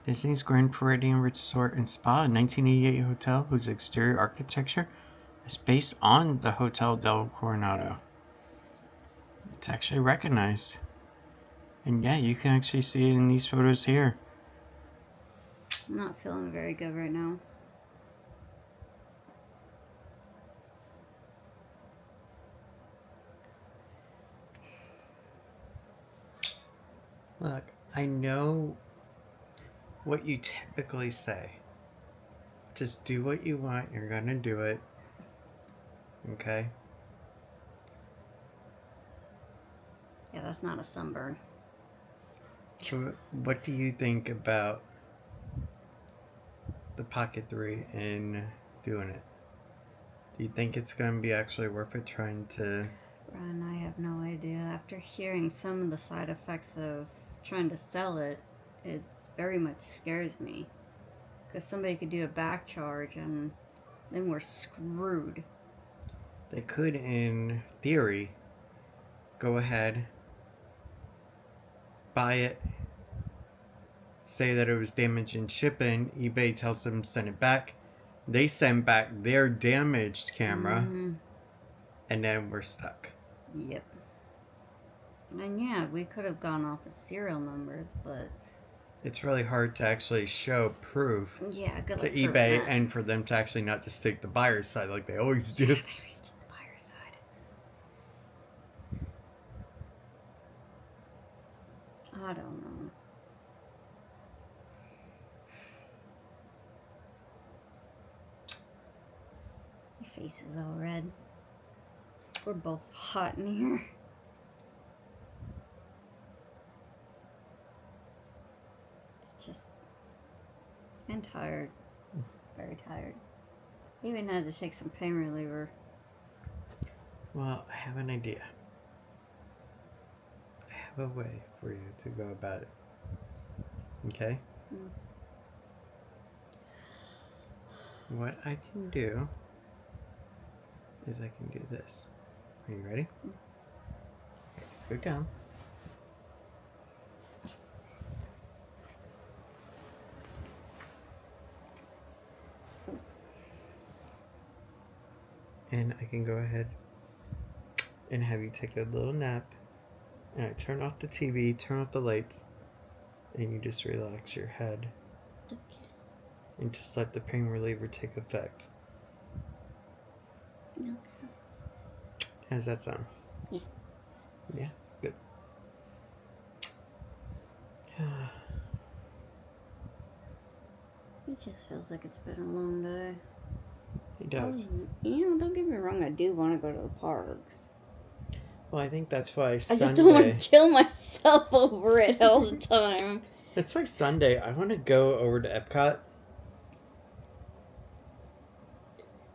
Disney's Grand Floridian Resort and Spa, a 1988 hotel whose exterior architecture is based on the Hotel del Coronado. It's actually recognized. And yeah, you can actually see it in these photos here. I'm not feeling very good right now. Look, I know what you typically say. Just do what you want, you're gonna do it. Okay? Yeah, that's not a sunburn. So, what do you think about the Pocket 3 and doing it? Do you think it's going to be actually worth it trying to... Ron, I have no idea. After hearing some of the side effects of trying to sell it, it very much scares me. Because somebody could do a back charge and then we're screwed. They could, in theory, go ahead, buy it, say that it was damaged in shipping, eBay tells them to send it back, they send back their damaged camera, and then we're stuck. Yep. And yeah, we could have gone off of serial numbers, but... It's really hard to actually show proof yeah, good to luck eBay that. and for them to actually not just take the buyer's side like they always do. Yeah, they always take the buyer's side. I don't know. Your face is all red. We're both hot in here. It's just... I'm tired. Very tired. Even had to take some pain reliever. Well, I have an idea. I have a way for you to go about it. Okay? What I can do is I can do this. Are you ready? Just go down. And I can go ahead and have you take a little nap. And I turn off the TV, turn off the lights, and you just relax your head. And just let the pain reliever take effect. Okay. How does that sound? Yeah. Yeah? Good. It just feels like it's been a long day. It does. Don't get me wrong, I do want to go to the parks. Well, I think that's why I Sunday... just don't want to kill myself over it all the time. That's why Sunday, I want to go over to Epcot.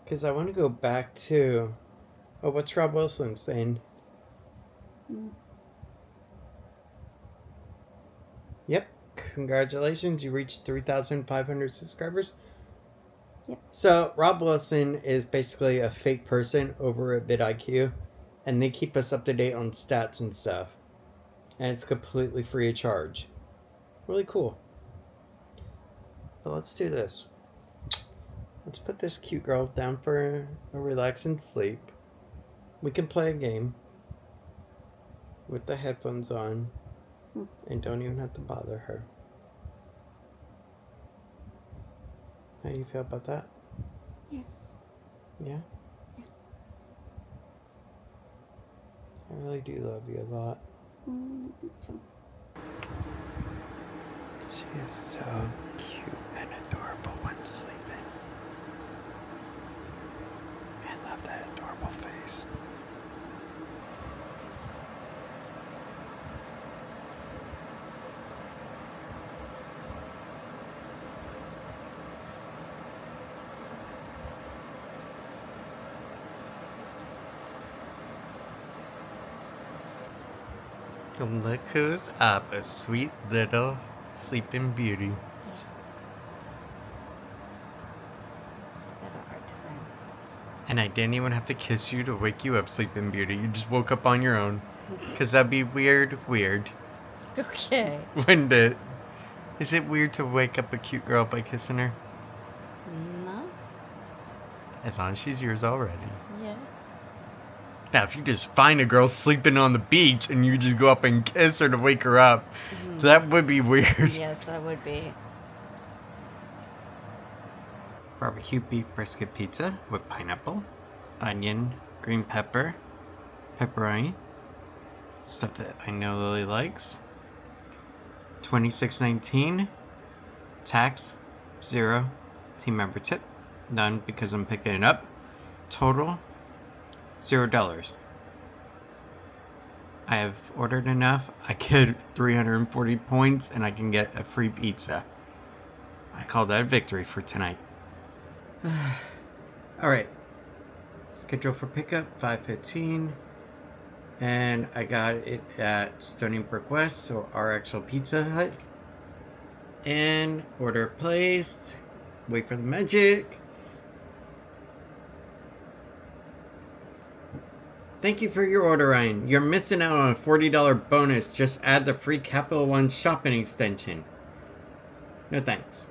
Because I want to go back to... Oh, what's Rob Wilson saying? Yep. Congratulations, you reached 3,500 subscribers. Yep. So, Rob Wilson is basically a fake person over at vidIQ. And they keep us up to date on stats and stuff. And it's completely free of charge. Really cool. But let's do this. Let's put this cute girl down for a relaxing sleep. We can play a game with the headphones on and don't even have to bother her. How do you feel about that? Yeah. Yeah? Yeah. I really do love you a lot. Me too. She is so cute and adorable when sleeping. I love that adorable face. And look who's up, a sweet little sleeping beauty. Had a hard time. And I didn't even have to kiss you to wake you up, sleeping beauty. You just woke up on your own. Because that'd be weird. Okay. Wouldn't it? Is it weird to wake up a cute girl by kissing her? No? As long as she's yours already. Yeah. Now, if you just find a girl sleeping on the beach and you just go up and kiss her to wake her up, that would be weird. Yes, that would be. Barbecue beef brisket pizza with pineapple, onion, green pepper, pepperoni, stuff that I know Lily likes. $26.19, tax 0, team member tip none because I'm picking it up. Total $0. I have ordered enough. I get 340 points and I can get a free pizza. I call that a victory for tonight. Alright. Schedule for pickup 5:15. And I got it at Stony Brook West, so our actual Pizza Hut. And order placed. Wait for the magic. Thank you for your order, Ryan. You're missing out on a $40 bonus. Just add the free Capital One shopping extension. No thanks.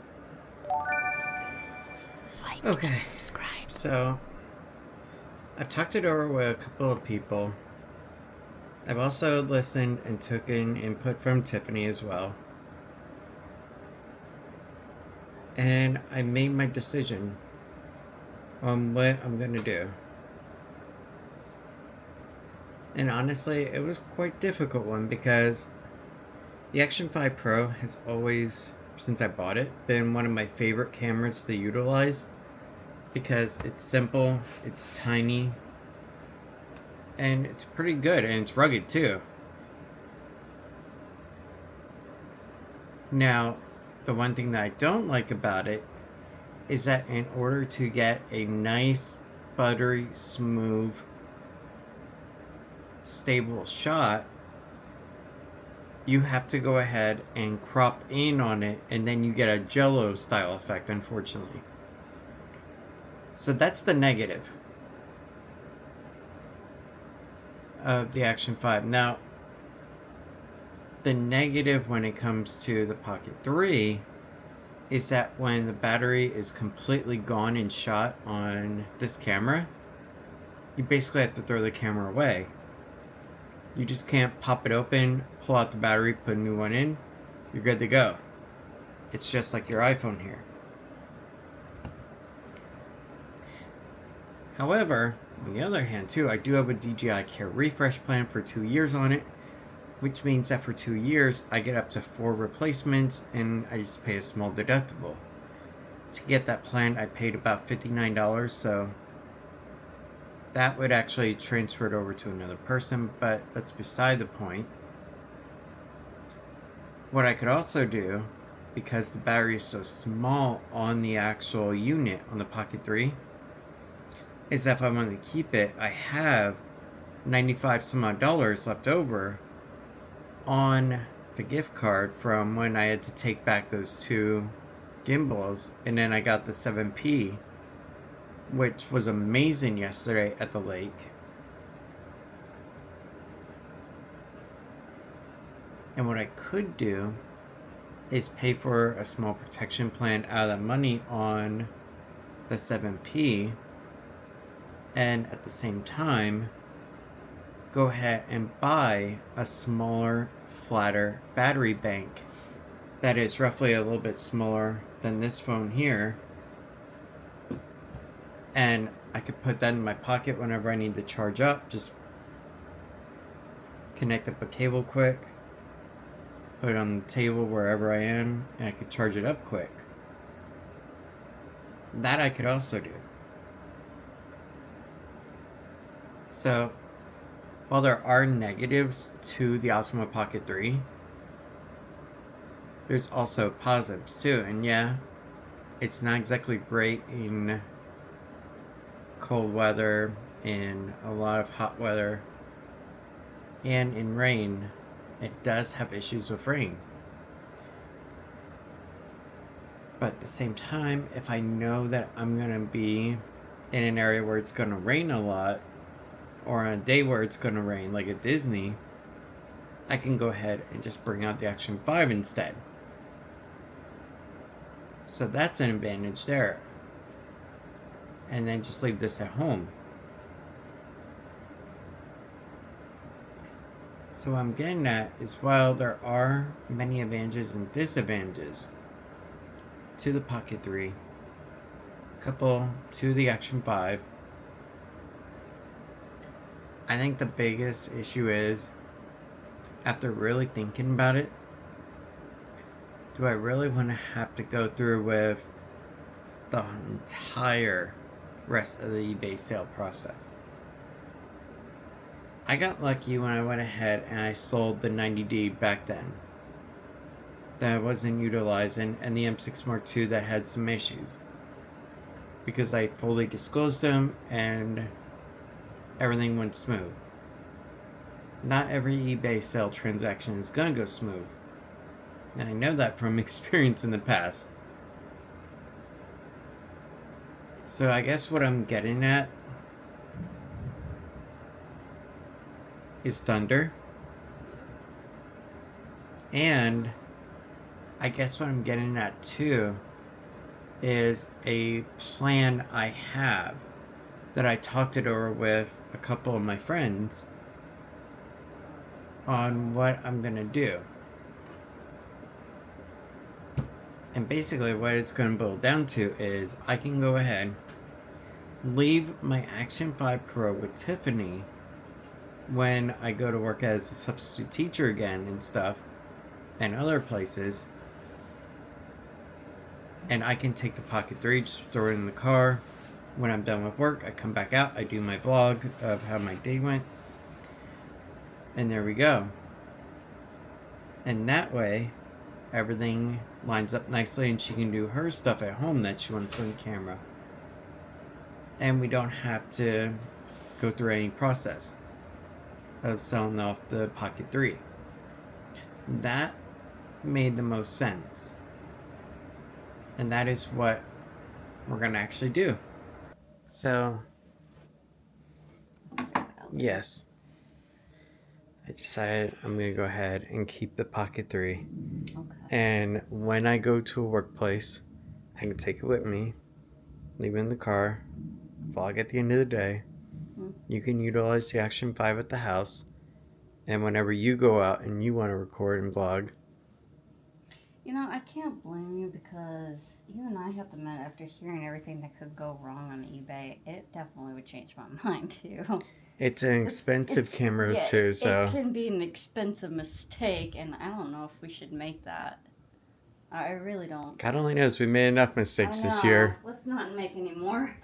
Like Okay. and subscribe. So, I've talked it over with a couple of people. I've also listened and taken input from Tiffany as well. And I made my decision on what I'm going to do. And honestly, it was quite a difficult one because the Action 5 Pro has always, since I bought it, been one of my favorite cameras to utilize because it's simple, it's tiny, and it's pretty good, and it's rugged too. Now, the one thing that I don't like about it is that in order to get a nice, buttery, smooth, stable shot, you have to go ahead and crop in on it, and then you get a jello style effect, unfortunately. So that's the negative of the Action 5. Now, the negative when it comes to the Pocket 3 is that when the battery is completely gone in shot on this camera, you basically have to throw the camera away. You just can't pop it open, pull out the battery, put a new one in, you're good to go. It's just like your iPhone here. However, on the other hand too, I do have a DJI Care refresh plan for 2 years on it, which means that for 2 years I get up to 4 replacements and I just pay a small deductible. To get that plan I paid about $59, so that would actually transfer it over to another person, but that's beside the point. What I could also do, because the battery is so small on the actual unit on the Pocket 3, is that if I want to keep it, I have 95 some odd dollars left over on the gift card from when I had to take back those 2 gimbals, and then I got the 7P, which was amazing yesterday at the lake. And what I could do is pay for a small protection plan out of the money on the 7P, and at the same time go ahead and buy a smaller, flatter battery bank that is roughly a little bit smaller than this phone here, and I could put that in my pocket whenever I need to charge up. Just connect up a cable quick, put it on the table wherever I am, and I could charge it up quick. That I could also do. So, while there are negatives to the Osmo Pocket 3, there's also positives too. And yeah, it's not exactly great in cold weather, in a lot of hot weather, and in rain. It does have issues with rain. But at the same time, if I know that I'm going to be in an area where it's going to rain a lot, or on a day where it's going to rain, like at Disney, I can go ahead and just bring out the Action 5 instead. So that's an advantage there. And then just leave this at home. So what I'm getting at is, while there are many advantages and disadvantages to the Pocket 3, a couple to the Action 5, I think the biggest issue is, after really thinking about it, do I really want to have to go through with the entire rest of the eBay sale process? I got lucky when I went ahead and I sold the 90D back then that I wasn't utilizing, and the M6 Mark II that had some issues, because I fully disclosed them and everything went smooth. Not every eBay sale transaction is gonna go smooth, and I know that from experience in the past. So I guess what I'm getting at is thunder, and I guess what I'm getting at too is a plan I have that I talked it over with a couple of my friends on what I'm gonna do. And basically what it's going to boil down to is, I can go ahead, leave my Action 5 Pro with Tiffany when I go to work as a substitute teacher again and stuff, and other places, and I can take the Pocket 3, just throw it in the car. When I'm done with work, I come back out, I do my vlog of how my day went, And there we go. And that way, everything lines up nicely and she can do her stuff at home that she wants on camera. And we don't have to go through any process of selling off the Pocket 3. That made the most sense. And that is what we're going to actually do. So, yes. I decided I'm going to go ahead and keep the Pocket 3. Okay. And when I go to a workplace, I can take it with me, leave it in the car, vlog at the end of the day. You can utilize the Action 5 at the house. And whenever you go out and you want to record and vlog. You know, I can't blame you because even I have to admit, after hearing everything that could go wrong on eBay, it definitely would change my mind too. It's an expensive camera too, so. It can be an expensive mistake, and I don't know if we should make that. I really don't. God only knows, we made enough mistakes this year. Let's not make any more.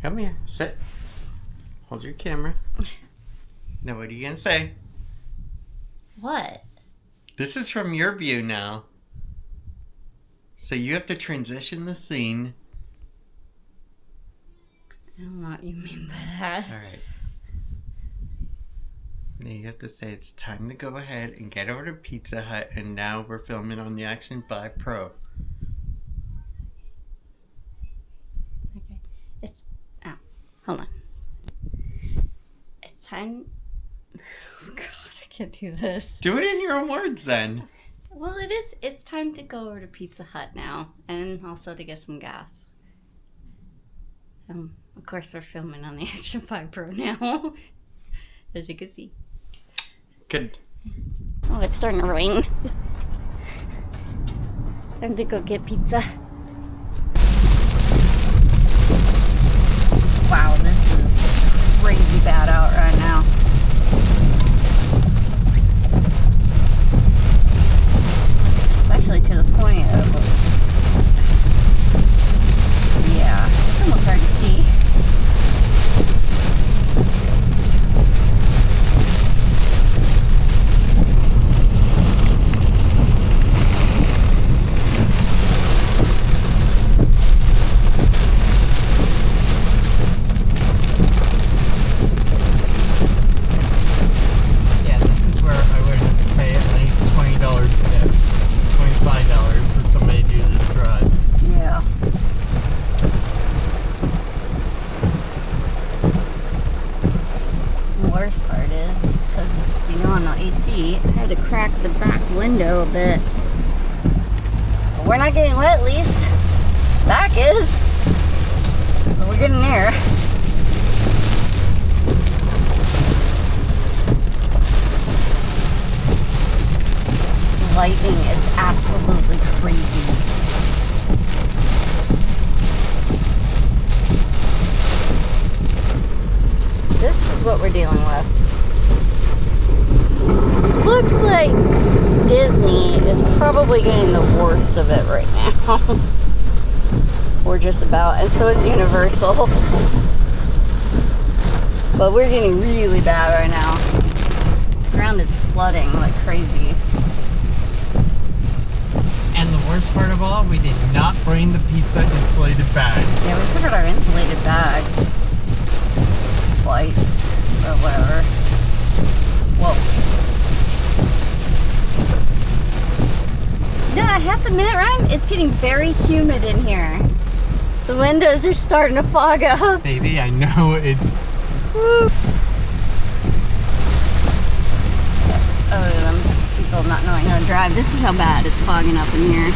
Come here, sit. Hold your camera. Now what are you going to say? What? This is from your view now. So you have to transition the scene. I don't know what you mean by that. Alright. Now you have to say it's time to go ahead and get over to Pizza Hut, and now we're filming on the Action 5 Pro. Okay. Hold on. It's time. Oh God, I can't do this. Do it in your own words then. Well, it is. It's time to go over to Pizza Hut now, and also to get some gas. Of course, we're filming on the Action 5 Pro now, as you can see. Good. Oh, it's starting to rain. Time to go get pizza. Wow, this is crazy bad out right now. It's actually to the point of, yeah, it's almost hard to see. Crack the back window a bit. But we're not getting wet, at least. Back is. But we're getting there. Lighting is absolutely crazy. This is what we're dealing with. Looks like Disney is probably getting the worst of it right now. Or just about. And so is Universal. But we're getting really bad right now. The ground is flooding like crazy. And the worst part of all, we did not bring the pizza insulated bag. Yeah, we forgot our insulated bag. Lights or whatever. Whoa. No, I have to admit, Ryan, it's getting very humid in here. The windows are starting to fog up. Baby, I know it's... Woo. Other than people not knowing how to drive, this is how bad it's fogging up in here.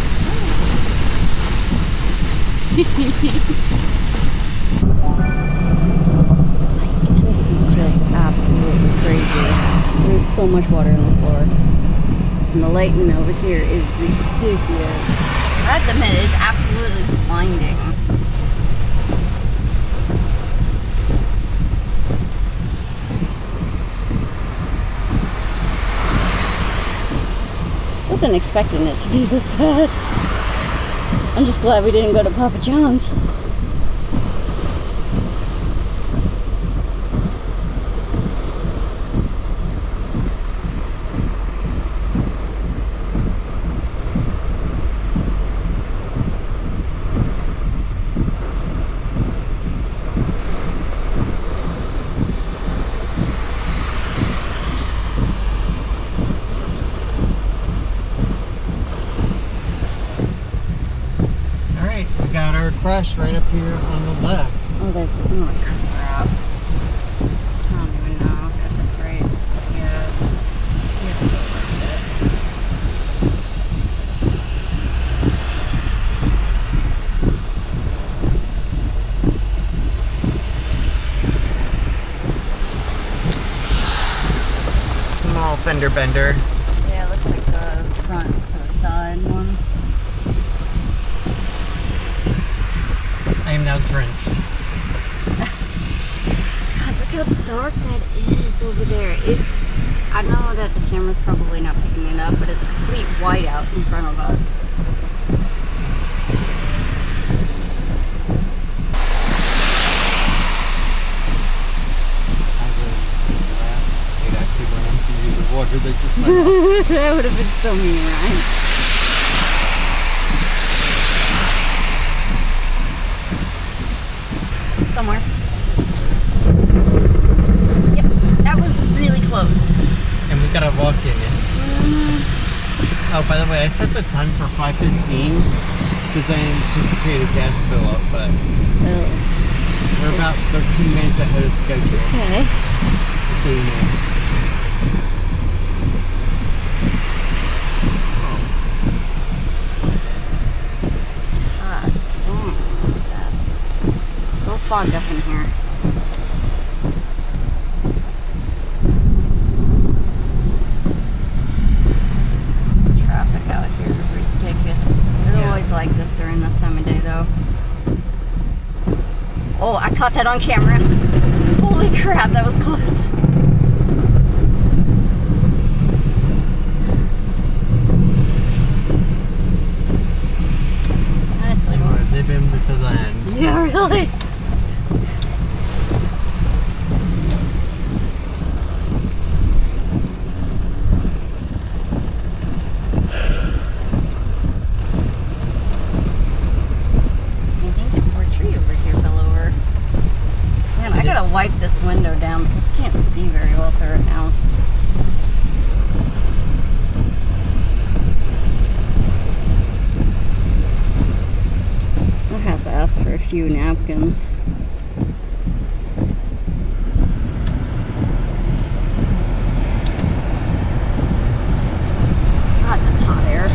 This is just absolutely crazy. There's so much water on the floor. And the lighting over here is ridiculous. I have to admit, it's absolutely blinding. Wasn't expecting it to be this bad. I'm just glad we didn't go to Papa John's. fresh right up here on the left. Oh, there's, oh my crap. I don't even know at this rate. Yeah. You have to go around it. Small fender bender. Yeah, it looks like the front to the side one. I am now drenched. God, look how dark that is over there. It's, I know that the camera's probably not picking it up, but it's a complete whiteout in front of us. It actually went into the water that just went off. That would have been so mean, right? Somewhere. Yep, that was really close. And we gotta walk in it. Oh, by the way, I set the time for 5:15 because I anticipate a gas fill up, but we're about 13 minutes ahead of schedule. Okay. Just so you know. God damn, look at this. It's so fogged up in here. This traffic out here is ridiculous. It's always like this during this time of day, though. Oh, I caught that on camera. Holy crap, that was close. Honestly. We're living with the land. Yeah, really? I think the poor tree over here fell over. Man, I gotta wipe this window down because I can't see very well through it now. I'll have to ask for a few napkins. God, that's hot air.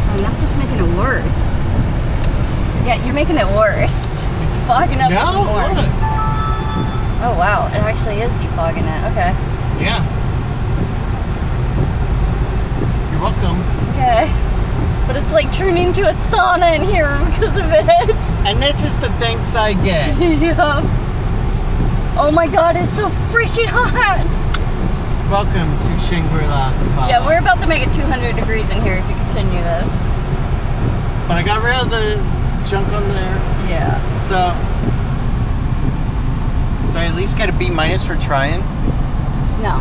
I mean, that's just making it worse. Yeah, you're making it worse. It's fogging up even No, more. look. Oh wow, it actually is defogging it. Okay. Yeah. You're welcome. Okay. But it's like turning into a sauna in here because of it. And this is the thanks I get. Yeah. Oh my god, it's so freaking hot. Welcome to Shangri-La Spa. Yeah, we're about to make it 200 degrees in here if you continue this. But I got rid of the junk on there. Yeah. So, do I at least get a B- for trying? No.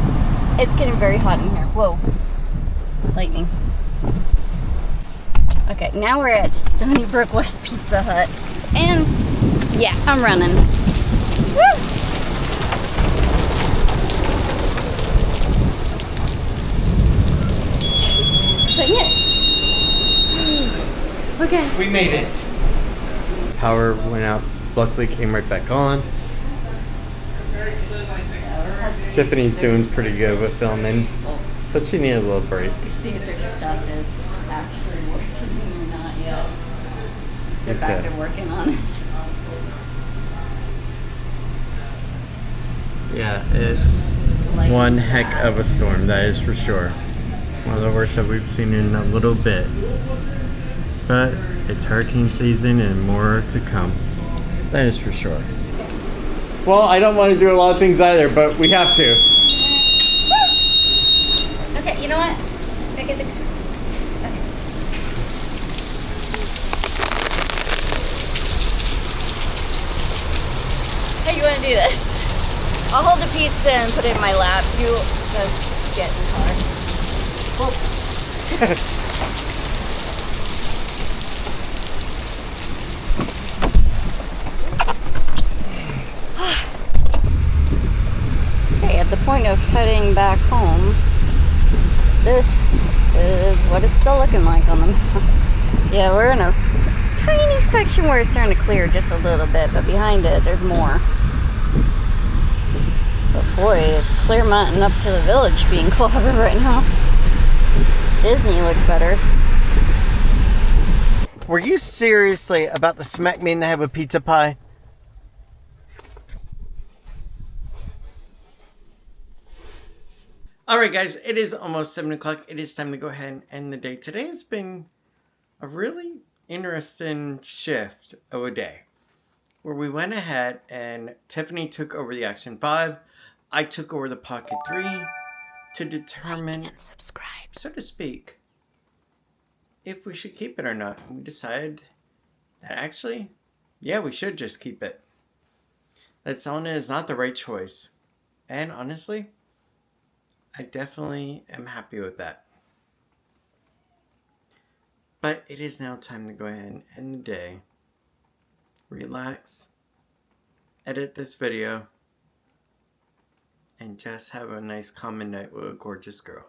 It's getting very hot in here. Whoa. Lightning. Okay, now we're at Stony Brook West Pizza Hut. And yeah, I'm running. Woo! Dang it. Okay. We made it. Power went out. Luckily came right back on. Tiffany's doing pretty good with filming, but she needed a little break. See if their stuff is actually working or not yet. They're back Okay. there working on it. Yeah, it's Like one heck of a storm, that is for sure. One of the worst that we've seen in a little bit. But it's hurricane season and more to come. That is for sure. Well, I don't want to do a lot of things either, but we have to. Okay, you know what? I get the. Okay. How you want to do this? I'll hold the pizza and put it in my lap. You just get in the car. Whoa. Okay, at the point of heading back home, this is what it's still looking like on the map. Yeah, we're in a tiny section where it's starting to clear just a little bit, but behind it, there's more. But boy, is Clear Mountain up to the village being clobbered right now. Disney looks better. Were you seriously about to smack me in the head with pizza pie? Alright guys, it is almost 7 o'clock. It is time to go ahead and end the day. Today has been a really interesting shift of a day, where we went ahead and Tiffany took over the Action 5. I took over the Pocket 3 to determine, Like and subscribe, so to speak, if we should keep it or not. And we decided that actually, yeah, we should just keep it. That selling it is not the right choice. And honestly, I definitely am happy with that. But it is now time to go ahead and end the day. Relax. Edit this video. And just have a nice common night with a gorgeous girl.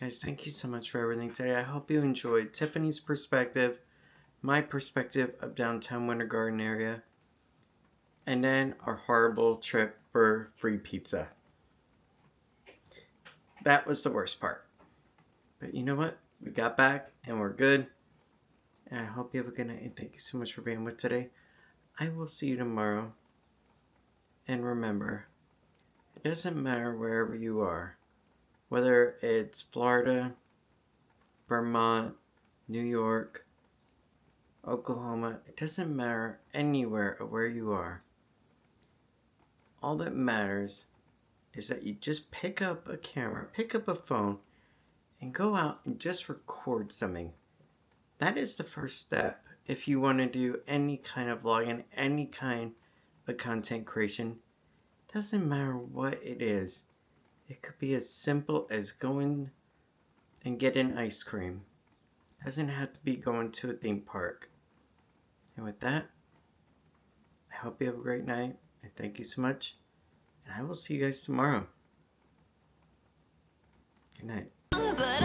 Guys, thank you so much for everything today. I hope you enjoyed Tiffany's perspective, my perspective of downtown Winter Garden area, and then our horrible trip for free pizza. That was the worst part. But you know what? We got back and we're good. And I hope you have a good night. And thank you so much for being with today. I will see you tomorrow. And remember, it doesn't matter wherever you are. Whether it's Florida, Vermont, New York, Oklahoma. It doesn't matter anywhere of where you are. All that matters is that you just pick up a camera, pick up a phone, and go out and just record something. That is the first step if you want to do any kind of vlogging, any kind of content creation. Doesn't matter what it is. It could be as simple as going and getting ice cream. Doesn't have to be going to a theme park. And with that, I hope you have a great night. And thank you so much. And I will see you guys tomorrow. Good night. But